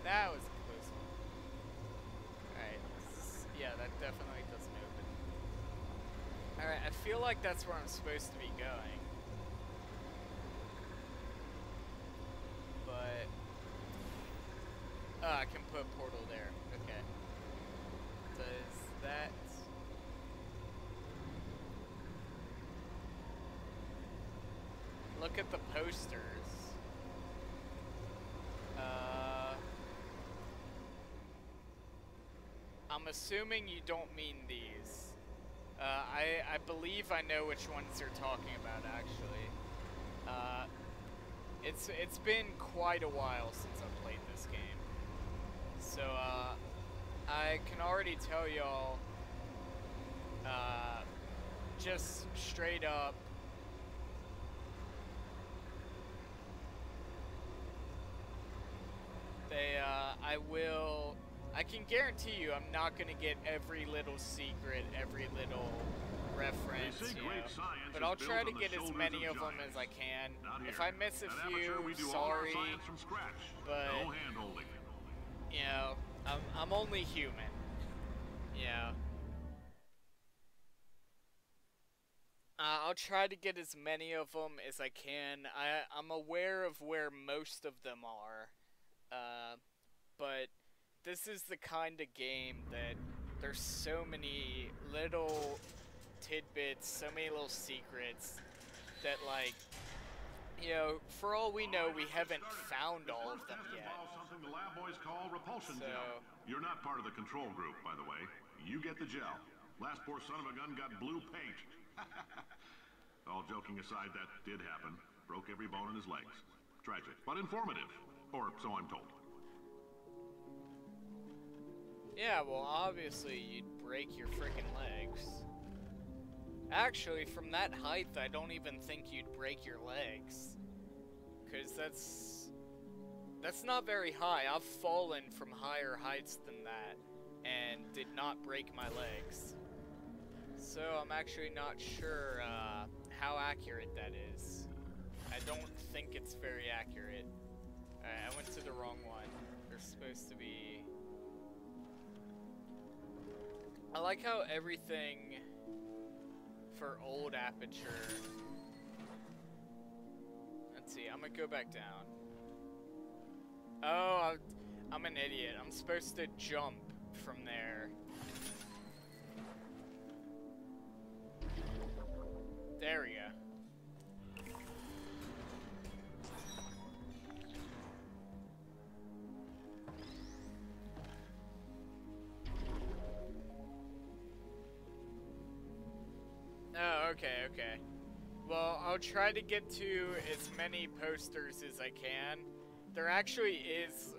That was a close one. Alright. Yeah, that definitely doesn't open. Alright, I feel like that's where I'm supposed to be going. But... Oh, I can put a portal there. Okay. Does that... Look at the posters. I'm assuming you don't mean these. I believe I know which ones you're talking about, actually. It's been quite a while since I've played this game. So, I can already tell y'all, just straight up, I can guarantee you I'm not going to get every little secret, every little reference, you know, but I'll try to get as many of them as I can. If I miss a few, sorry, but, you know, I'm only human, you know. I'll try to get as many of them as I can. I'm aware of where most of them are, but this is the kind of game that there's so many little tidbits, so many little secrets that, like, you know, for all we know, we haven't found all of them yet. Something the lab boys call repulsion So, gel. You're not part of the control group, by the way. You get the gel. Last poor son of a gun got blue paint. All joking aside, that did happen. Broke every bone in his legs. Tragic, but informative. Or so I'm told. yeah, well, obviously you'd break your freaking legs. Actually, from that height, I don't even think you'd break your legs. Because that's not very high. I've fallen from higher heights than that and did not break my legs. So I'm actually not sure how accurate that is. I don't think it's very accurate. Alright, I went to the wrong one. There's supposed to be... I like how everything for old Aperture... Let's see, I'm gonna go back down. Oh, I'm an idiot. I'm supposed to jump from there. There we go. Oh, okay, okay. Well, I'll try to get to as many posters as I can. There actually is,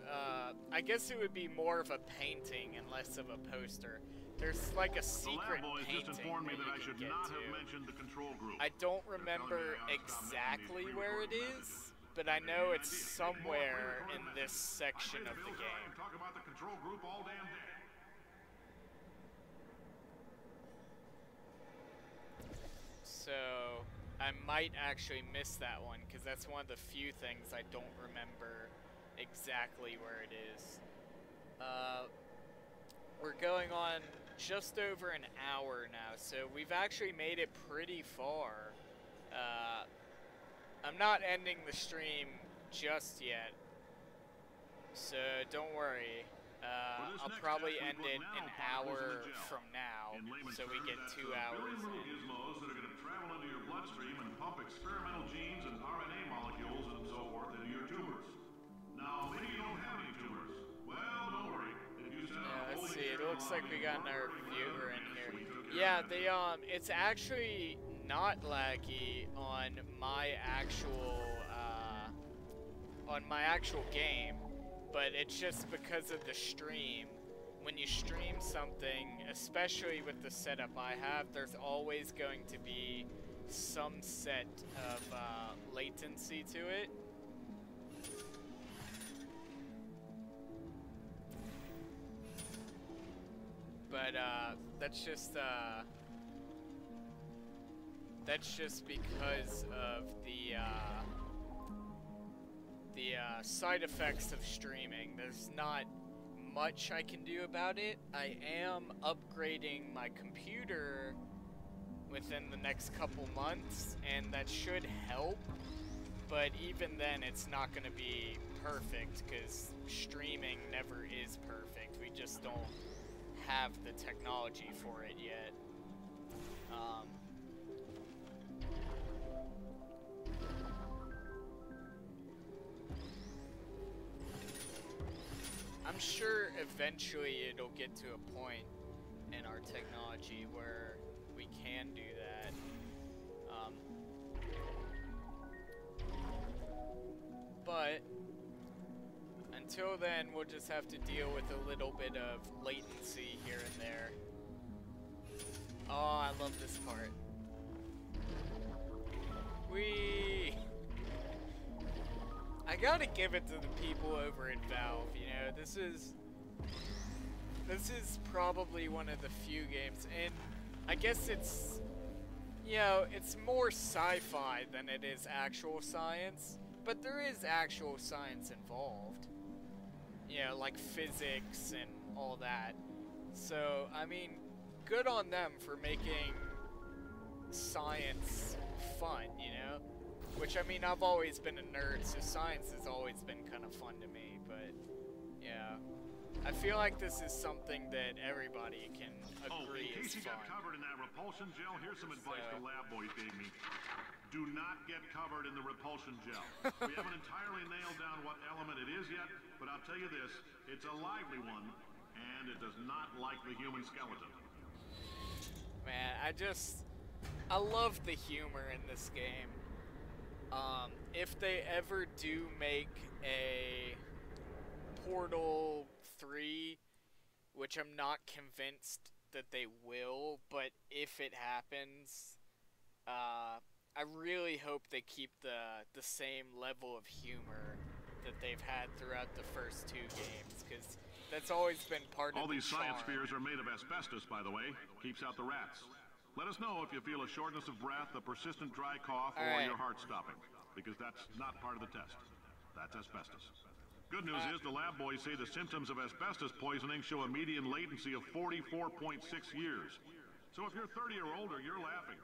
I guess it would be more of a painting and less of a poster. There's like a secret painting that you can get to. I don't remember exactly where it is, but I know it's somewhere in this section of the game. Talk about the control group all damn day. So, I might actually miss that one, because that's one of the few things I don't remember exactly where it is. We're going on just over an hour now, so we've actually made it pretty far. I'm not ending the stream just yet, so don't worry. I'll probably end it an hour from now, so we get 2 hours in. Gizmos that are going to travel into your bloodstream and pump experimental genes and RNA molecules and so forth into your tumors. Now, maybe you don't have any tumors. Well, don't worry. If you set up Let's see. It looks like we got another viewer in here. Yeah, it's actually not laggy on my actual game, but it's just because of the stream. When you stream something, especially with the setup I have, there's always going to be some set of latency to it. But that's just because of the side effects of streaming. There's not much I can do about it. I am upgrading my computer within the next couple months, and that should help. But even then, it's not going to be perfect, because streaming never is perfect. We just don't have the technology for it yet. I'm sure eventually it'll get to a point in our technology where we can do that. But until then, we'll just have to deal with a little bit of latency here and there. Oh, I love this part. Whee! I gotta give it to the people over at Valve, you know, this is probably one of the few games, and I guess it's, you know, it's more sci-fi than it is actual science, but there is actual science involved. You know, like physics and all that. So, I mean, good on them for making science fun, you know? Which, I mean, I've always been a nerd, so science has always been kind of fun to me, but, yeah. I feel like this is something that everybody can agree in is case you fun. got covered in that repulsion gel, here's some advice the lab boys gave me. Do not get covered in the repulsion gel. We haven't entirely nailed down what element it is yet, but I'll tell you this, it's a lively one, and it does not like the human skeleton. Man, I love the humor in this game. If they ever do make a Portal 3, which I'm not convinced that they will, but if it happens, I really hope they keep the same level of humor that they've had throughout the first 2 games, because that's always been part of the All these science charm. spheres are made of asbestos, by the way. Keeps out the rats. Let us know if you feel a shortness of breath, a persistent dry cough, or your heart stopping, because that's not part of the test. That's asbestos. Good news is the lab boys say the symptoms of asbestos poisoning show a median latency of 44.6 years. So if you're 30 or older, you're laughing.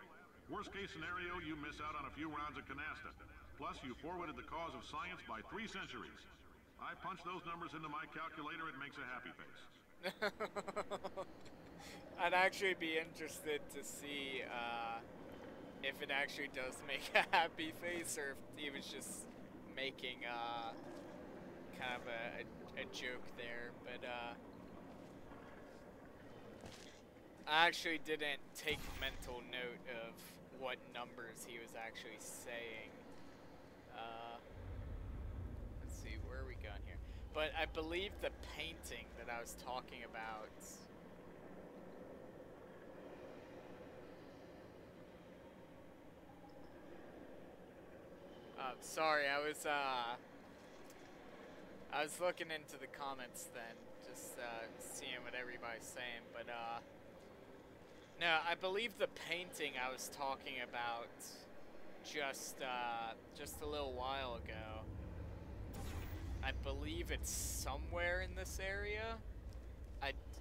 Worst case scenario, you miss out on a few rounds of canasta. Plus, you forwarded the cause of science by 3 centuries. I punch those numbers into my calculator, it makes a happy face. I'd actually be interested to see if it actually does make a happy face, or if he was just making kind of a joke there. But I actually didn't take mental note of what numbers he was actually saying. Let's see, where are we going here? But I believe the painting that I was talking about. Sorry, I was looking into the comments then, just seeing what everybody's saying, but no, I believe the painting I was talking about just a little while ago, I believe it's somewhere in this area.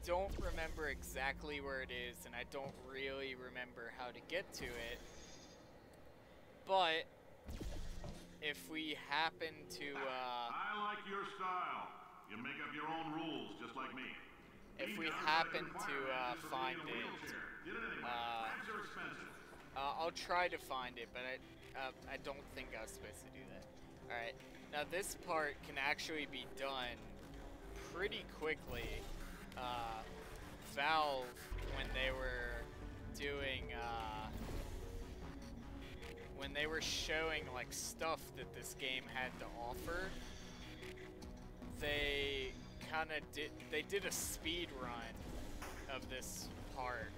don't remember exactly where it is, and I don't really remember how to get to it. But if we happen to, I like your style. You make up your own rules, just like me. if we happen to find it, I'll try to find it, but I don't think I was supposed to do that. All right, now this part can actually be done pretty quickly. Valve, when they were doing, when they were showing like stuff that this game had to offer, they kind of did a speed run of this part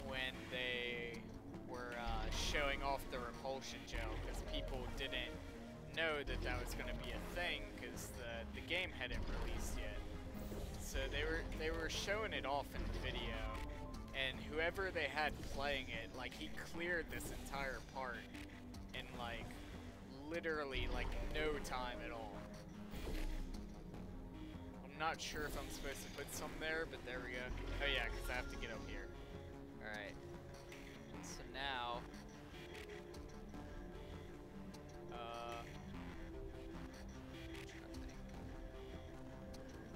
when they were showing off the repulsion gel, because people didn't know that that was going to be a thing because the game hadn't released yet. So they were showing it off in the video, and whoever they had playing it, like, he cleared this entire part in like literally like no time at all. I'm not sure if I'm supposed to put some there, but there we go. Oh yeah, because I have to get up here. All right. So now.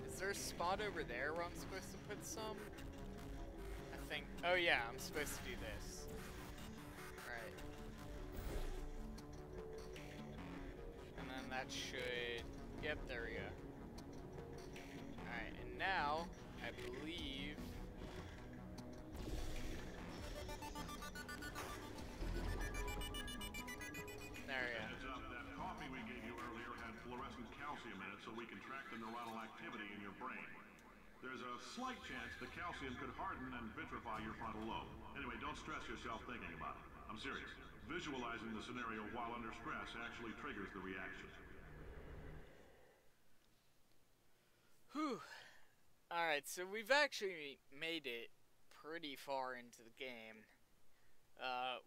Is there a spot over there where I'm supposed to put some? I think, oh yeah, I'm supposed to do this. Alright. And then that should, yep, there we go. Alright, and now, I believe, there we go. Heads up, that coffee we gave you earlier had fluorescent calcium in it, so we can track the neuronal activity in your brain. There's a slight chance the calcium could harden and vitrify your frontal lobe. Anyway, don't stress yourself thinking about it. I'm serious. Visualizing the scenario while under stress actually triggers the reaction. Whew. Alright, so we've actually made it pretty far into the game.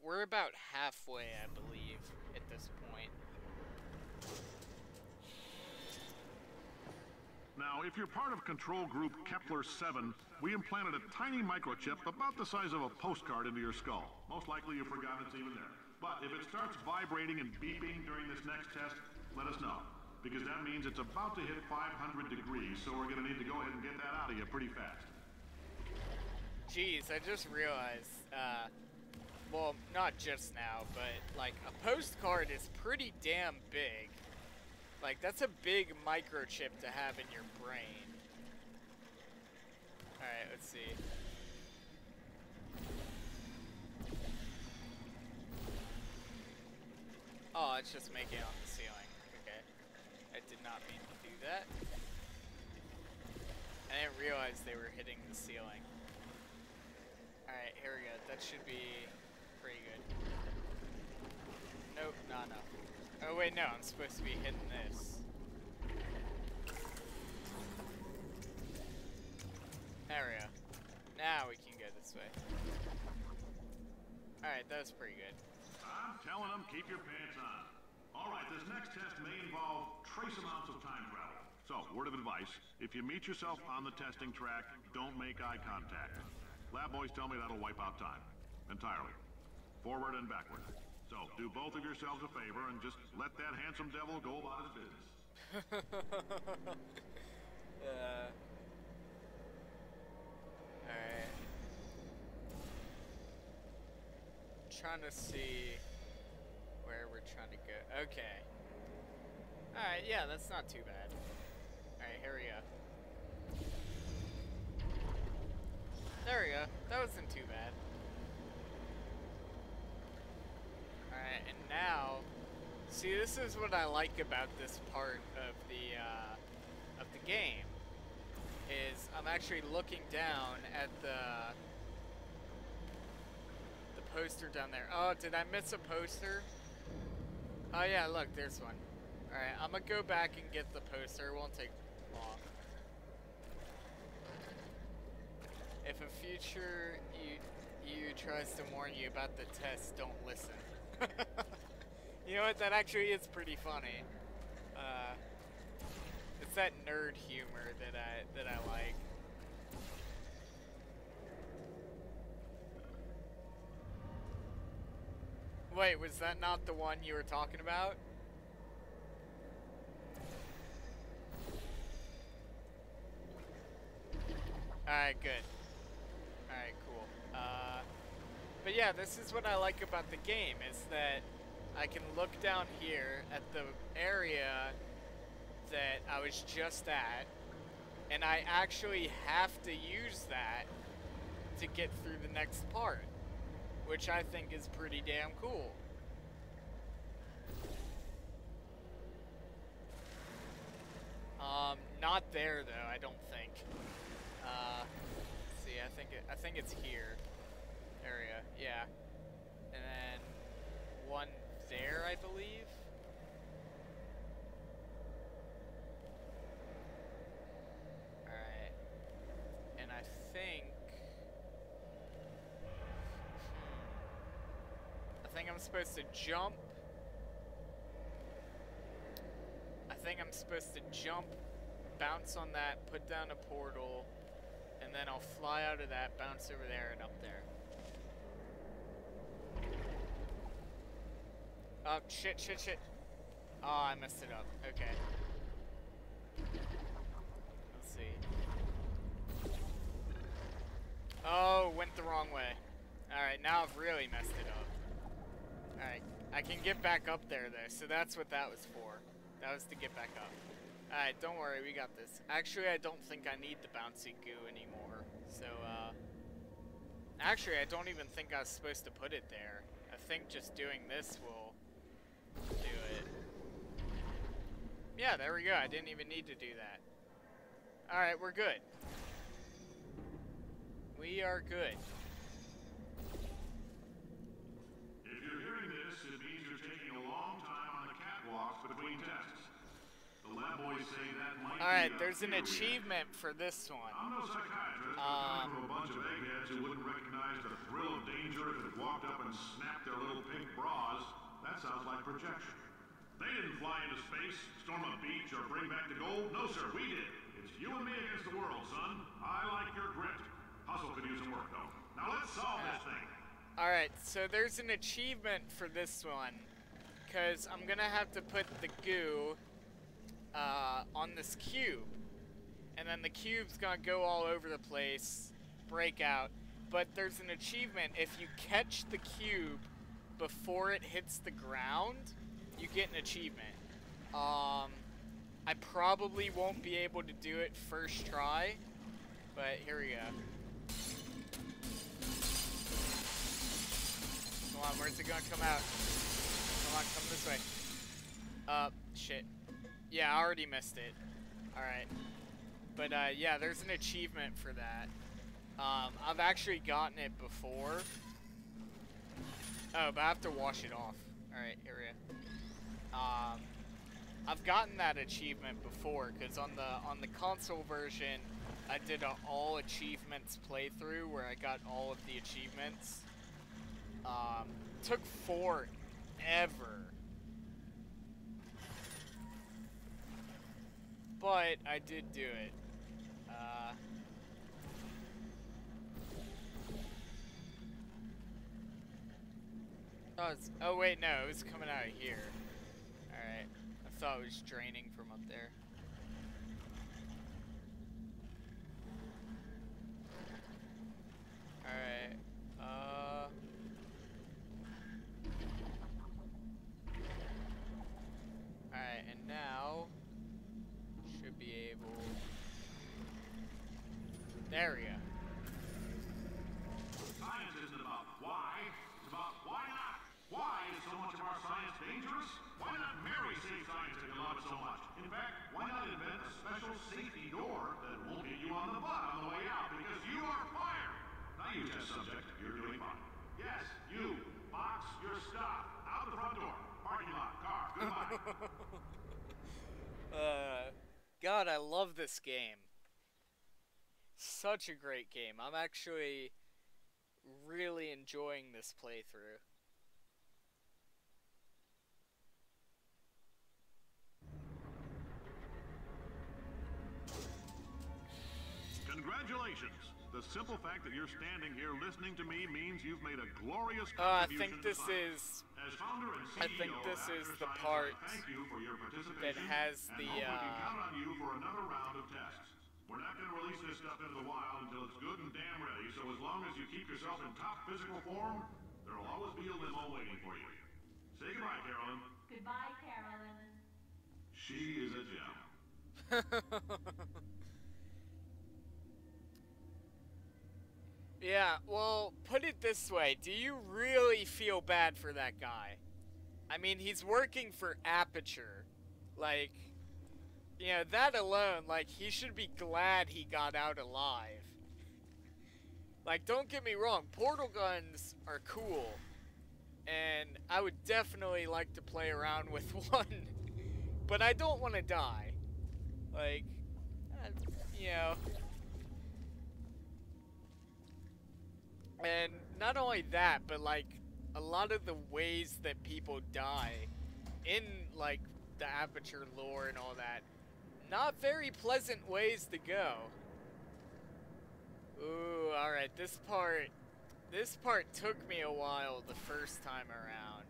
We're about halfway, I believe, at this point. Now, if you're part of Control Group Kepler-7, we implanted a tiny microchip about the size of a postcard into your skull. Most likely you've forgotten it's even there. But if it starts vibrating and beeping during this next test, let us know. Because that means it's about to hit 500 degrees, so we're going to need to go ahead and get that out of you pretty fast. Jeez, I just realized, well, not just now, but, like, a postcard is pretty damn big. Like, that's a big microchip to have in your brain. Alright, let's see. Oh, it's just making it on the ceiling. Okay. I did not mean to do that. I didn't realize they were hitting the ceiling. Alright, here we go. That should be pretty good. Nope, not enough. Oh wait, no, I'm supposed to be hitting this. There we go. Now we can go this way. Alright, that was pretty good. I'm telling them, keep your pants on. Alright, this next test may involve trace amounts of time travel. So, word of advice, if you meet yourself on the testing track, don't make eye contact. Lab boys tell me that'll wipe out time. Entirely. Forward and backward. So, do both of yourselves a favor and just let that handsome devil go about his business. Alright. Trying to see where we're trying to go. Okay. Alright, yeah, that's not too bad. Alright, here we go. There we go. That wasn't too bad. Alright, and now, see, this is what I like about this part of the game, is I'm actually looking down at the poster down there. Oh, did I miss a poster? Oh yeah, look, there's one. Alright, I'm gonna go back and get the poster. It won't take long. If a future you tries to warn you about the test, don't listen. You know what? That actually is pretty funny. It's that nerd humor that I like. Wait, was that not the one you were talking about? Alright, good. Alright, cool. But yeah, this is what I like about the game, is that I can look down here at the area that I was just at, and I actually have to use that to get through the next part, which I think is pretty damn cool. Not there though, I don't think. Let's see, I think it's here. Area, yeah. And then one there, I believe. Alright. And I think I'm supposed to jump. I think I'm supposed to jump, bounce on that, put down a portal, and then I'll fly out of that, bounce over there and up there. Oh, shit. Oh, I messed it up. Okay. Let's see. Oh, went the wrong way. Alright, now I've really messed it up. Alright, I can get back up there though, so that's what that was for. That was to get back up. Alright, don't worry, we got this. Actually, I don't think I need the bouncy goo anymore. So, actually, I don't even think I was supposed to put it there. I think just doing this will do it. Yeah, there we go. I didn't even need to do that. Alright, we're good. We are good. If you're hearing this, it means you're taking a long time on the catwalks between tests. The lab boys say that might Alright, be there's an theory. achievement for this one. I'm no psychiatrist, but coming from a bunch of eggheads who wouldn't recognize the thrill of danger if it walked up and snapped their little pink bras, that sounds like projection. They didn't fly into space, storm a beach, or bring back the gold. No, sir, we did. It's you and me against the world, son. I like your grit. Hustle could use some work, though. Now let's solve this thing. Alright, so there's an achievement for this one, because I'm gonna have to put the goo on this cube, and then the cube's gonna go all over the place, break out, but there's an achievement. If you catch the cube before it hits the ground, you get an achievement. I probably won't be able to do it first try, but here we go. Come on, where's it gonna come out? Come on, come this way. Shit. Yeah, I already missed it. Alright. But, yeah, there's an achievement for that. I've actually gotten it before. Oh, but I have to wash it off. Alright, here we go. I've gotten that achievement before, because on the console version, I did a all achievements playthrough where I got all of the achievements. Took forever. But I did do it. Oh wait, no, it was coming out of here. Alright. I thought it was draining from up there. Alright. Alright, and now should be able. There we go. Science isn't about why, it's about why not. Why is so much of our science dangerous? Why not Mary save science if you love it so much? In fact, why not invent a special safety door that won't hit you on the butt on the way out because you are fired? Now you test subject, you're doing fine. Yes, you. Box your stuff. Out the front door. Parking lot. Car. Goodbye. God, I love this game. Such a great game. I'm actually really enjoying this playthrough. Congratulations. The simple fact that you're standing here listening to me means you've made a glorious I contribution think this to science. is. As founder and CEO I think this of is Aperture the Science, part I thank you for your participation that has and the. hope we can count on you for another round of tests. We're not going to release this stuff into the wild until it's good and damn ready, so as long as you keep yourself in top physical form, there'll always be a limo waiting for you. Say goodbye, Carolyn. Goodbye, Carolyn. She is a gem. Yeah, well, put it this way. Do you really feel bad for that guy? I mean, he's working for Aperture. Like, you know, that alone, like, he should be glad he got out alive. Like, don't get me wrong, portal guns are cool. And I would definitely like to play around with one. But I don't want to die. Like, you know. And not only that, but like a lot of the ways that people die in like the Aperture lore and all that, not very pleasant ways to go. Ooh, alright, this part took me a while the first time around.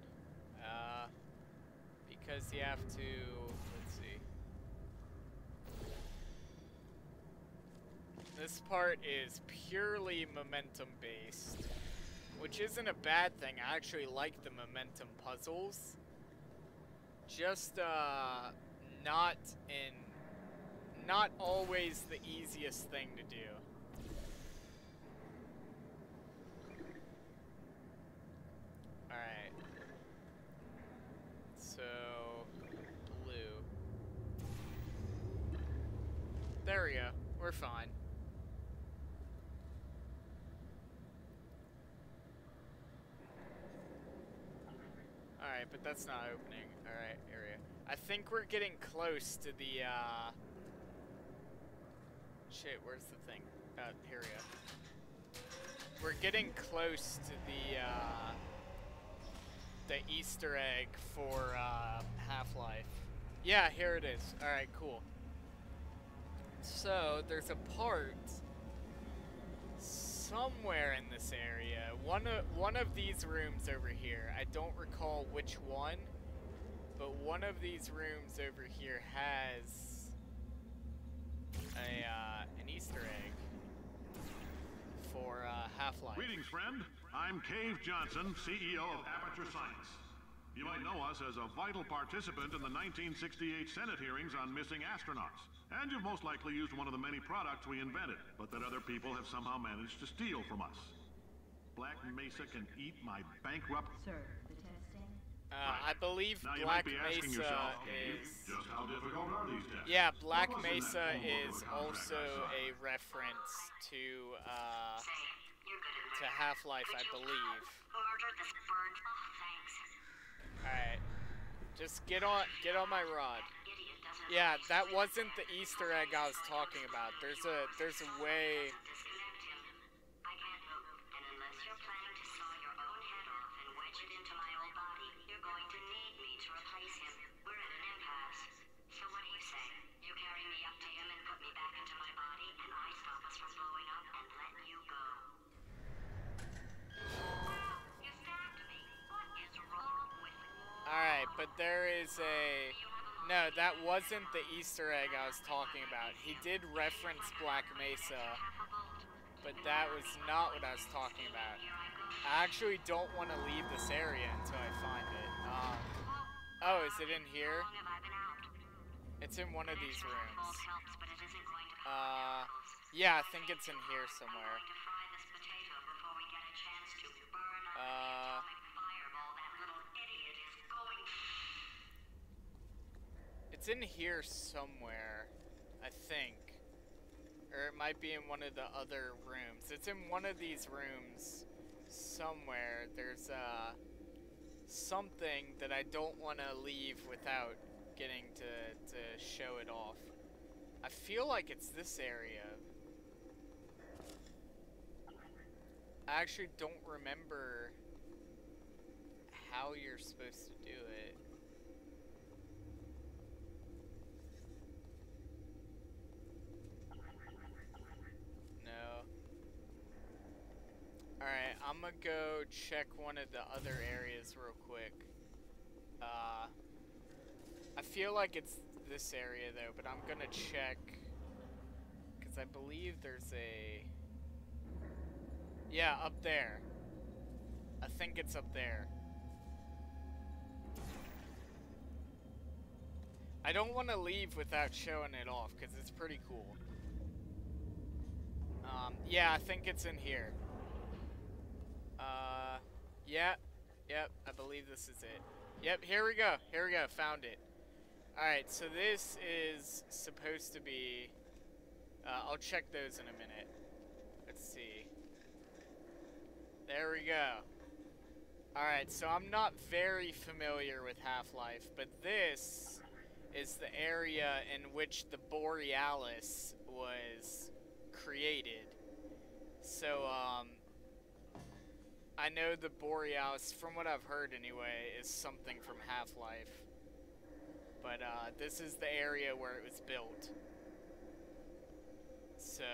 Because you have to, let's see. This part is purely momentum based, which isn't a bad thing. I actually like the momentum puzzles. Just not always the easiest thing to do. Alright. So blue. There we go. We're fine. Alright, but that's not opening. Alright, area. I think we're getting close to the, shit, where's the thing? Here we go. We're getting close to the Easter egg for, Half-Life. Yeah, here it is. Alright, cool. So, there's a part somewhere in this area. One of these rooms over here. I don't recall which one, but one of these rooms over here has an Easter egg for Half-Life. Greetings, friend. I'm Cave Johnson, CEO of Aperture Science. You might know us as a vital participant in the 1968 Senate hearings on missing astronauts. And you've most likely used one of the many products we invented, but that other people have somehow managed to steal from us. Black Mesa can eat my bankrupt... Sir, the testing? I believe Now, Black you might be asking Mesa yourself, Cave, is... just how difficult are these tests? Yeah, Black What was in that Mesa form over is the contract also I signed? a reference to Say, you're good at to murder. Half-Life, I Could you believe. murder this bird? Oh, thanks. Alright. Just get on my rod. Idiot doesn't Yeah, realize that the wasn't the Easter egg I was talking about. There's a way. disconnect him. I can't look, and unless you're planning to saw your own head off and wedge it into my old body, you're going to need me to replace him. We're at an impasse. So what do you say? You carry me up to him and put me back into my body, and I stop us from blowing up and let you go. You stabbed me. What is wrong with you? Alright, but there is a... No, that wasn't the Easter egg I was talking about. He did reference Black Mesa, but that was not what I was talking about. I actually don't want to leave this area until I find it. Oh, is it in here? How long have I been out? It's in one of these Extra rooms. helpful helps, but it isn't going to pop miracles. Yeah, I think it's in here somewhere. I'm going to fry this potato before we get a chance to burn up the atomic fireball that little idiot is going. It's in here somewhere, I think. Or it might be in one of the other rooms. It's in one of these rooms somewhere. There's something that I don't want to leave without getting to show it off. I feel like it's this area. I actually don't remember how you're supposed to do it. No. I'm gonna go check one of the other areas real quick. I feel like it's this area though, but I'm gonna check because I believe there's a... Yeah, up there. I think it's up there. I don't want to leave without showing it off because it's pretty cool. Yeah, I think it's in here. Yep, I believe this is it. Yep, here we go, found it. Alright, so this is supposed to be... I'll check those in a minute. Let's see. There we go. Alright, so I'm not very familiar with Half-Life, but this is the area in which the Borealis was created. So, I know the Borealis, from what I've heard anyway, is something from Half-Life. But, this is the area where it was built. So...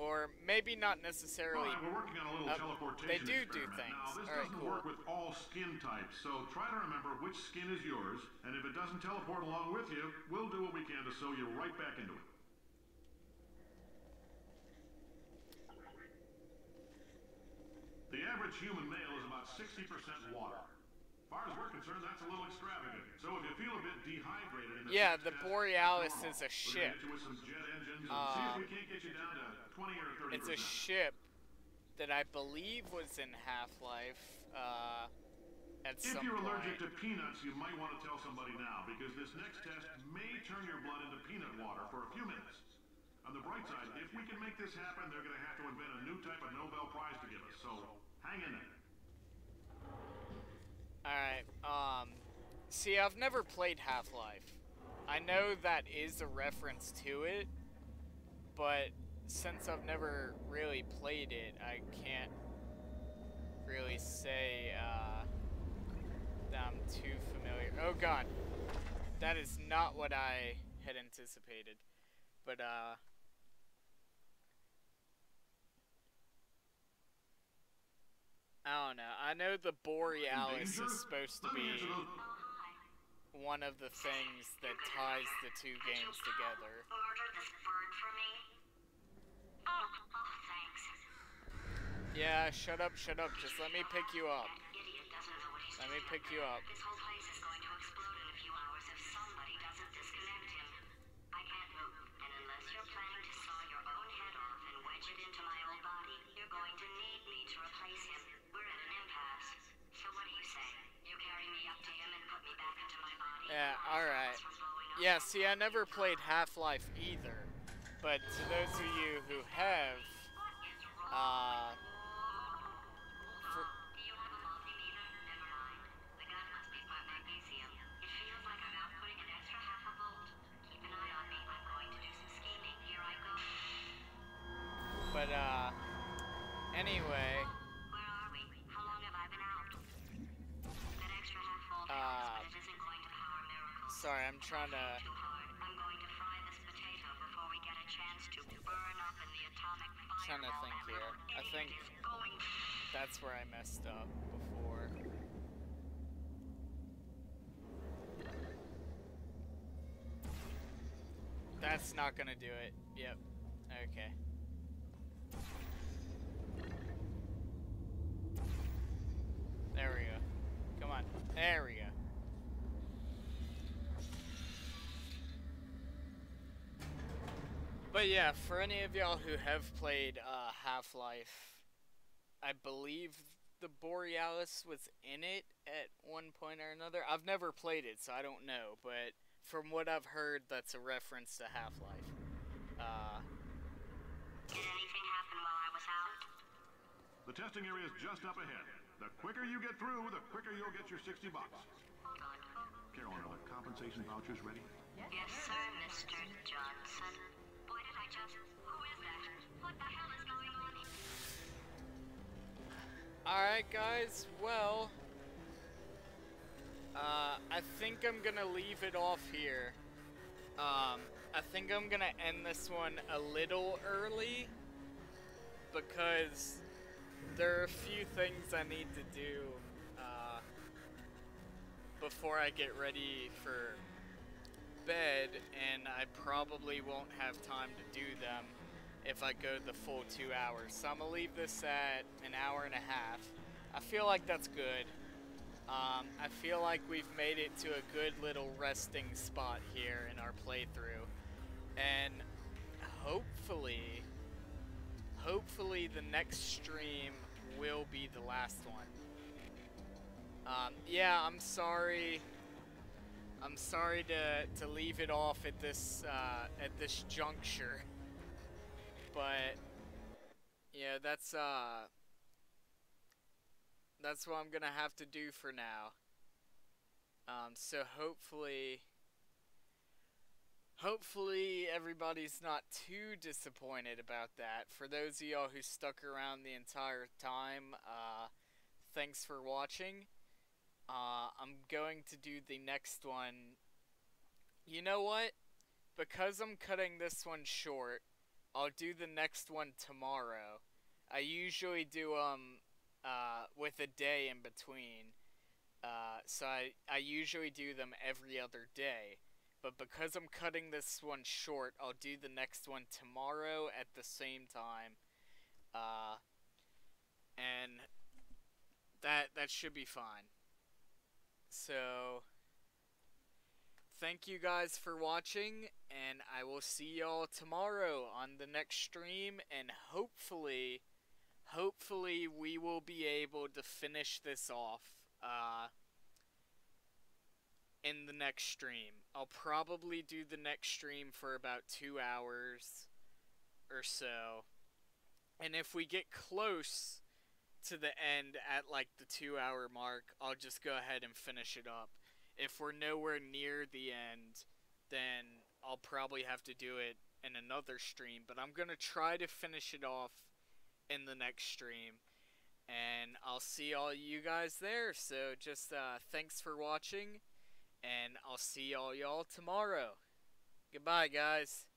Or maybe not necessarily. Right, we're working on a little teleportation they do experiment. things. Now, this All right, doesn't cool. work with all skin types, so try to remember which skin is yours, and if it doesn't teleport along with you, we'll do what we can to sew you right back into it. The average human male is about 60% water. As far as we're concerned, that's a little extravagant. So if you feel a bit dehydrated in the yeah, the Borealis is a ship. We're gonna hit you with some jet engines and see if we can't get you down to 20 or 30%. It's a ship that I believe was in Half-Life at some point. If you're allergic to peanuts, you might want to tell somebody now, because this next test may turn your blood into peanut water for a few minutes. On the bright side, if we can make this happen, they're going to have to invent a new type of Nobel Prize to give us, so hang in there. Alright, see, I've never played Half-Life. I know that is a reference to it, but since I've never really played it, I can't really say, that I'm too familiar. Oh god, that is not what I had anticipated, but, I don't know. I know the Borealis is supposed to be one of the things that ties the two games together. Order this bird for me? Oh, thanks. Yeah, shut up. Just let me pick you up. That idiot doesn't know what he's Let me doing. pick you up. This whole place is going to explode in a few hours if somebody doesn't disconnect him. I can't move, and unless you're planning to saw your own head off and wedge it into my old body, you're going to need me to replace him. We're at an impasse. So what do you say? You carry me up to him and put me back into my body? Yeah, alright. Yeah, see, I never played Half-Life either. But to those of you who have, Do you have a multimeter? Never mind. The gun must be part magnesium. It feels like I'm outputting an extra half a volt. Keep an eye on me. I'm going to do some scheming. Here I go. but, anyway, Where are we? How long have I been out? That extra half volt helps, but it isn't going to power miracles. sorry, I'm trying to, Too hard. I'm going to fry this potato before we get a chance to burn up in the atomic fireball. trying to think that here. little I think idiot is going. that's where I messed up before. That's not gonna do it. Yep. Okay. There we go. Come on. There we go. But yeah, for any of y'all who have played Half-Life, I believe the Borealis was in it at one point or another. I've never played it, so I don't know, but from what I've heard, that's a reference to Half-Life. Did anything happen while I was out? The testing area is just up ahead. The quicker you get through, the quicker you'll get your $60. Hold on. Carolyn, are the compensation vouchers ready? Yes, sir, Mr. Johnson. Boy, did I just... Who is that? What the hell is going on here? Alright, guys, well, I think I'm gonna leave it off here. I think I'm gonna end this one a little early because there are a few things I need to do before I get ready for bed, and I probably won't have time to do them if I go the full 2 hours. So I'm gonna leave this at an hour and a half. I feel like that's good. I feel like we've made it to a good little resting spot here in our playthrough. And hopefully the next stream will be the last one. Yeah, I'm sorry to leave it off at this juncture, but yeah, that's what I'm gonna have to do for now. So hopefully everybody's not too disappointed about that. For those of y'all who stuck around the entire time, thanks for watching. I'm going to do the next one. You know what? Because I'm cutting this one short, I'll do the next one tomorrow. I usually do with a day in between. So I usually do them every other day. But because I'm cutting this one short, I'll do the next one tomorrow at the same time. And that should be fine. So thank you guys for watching, and I will see y'all tomorrow on the next stream, and hopefully we will be able to finish this off in the next stream. I'll probably do the next stream for about 2 hours or so, and if we get close to the end at like the 2 hour mark, I'll just go ahead and finish it up. If we're nowhere near the end, then I'll probably have to do it in another stream, but I'm gonna try to finish it off in the next stream, and I'll see all you guys there. So just thanks for watching, and I'll see all y'all tomorrow. Goodbye, guys.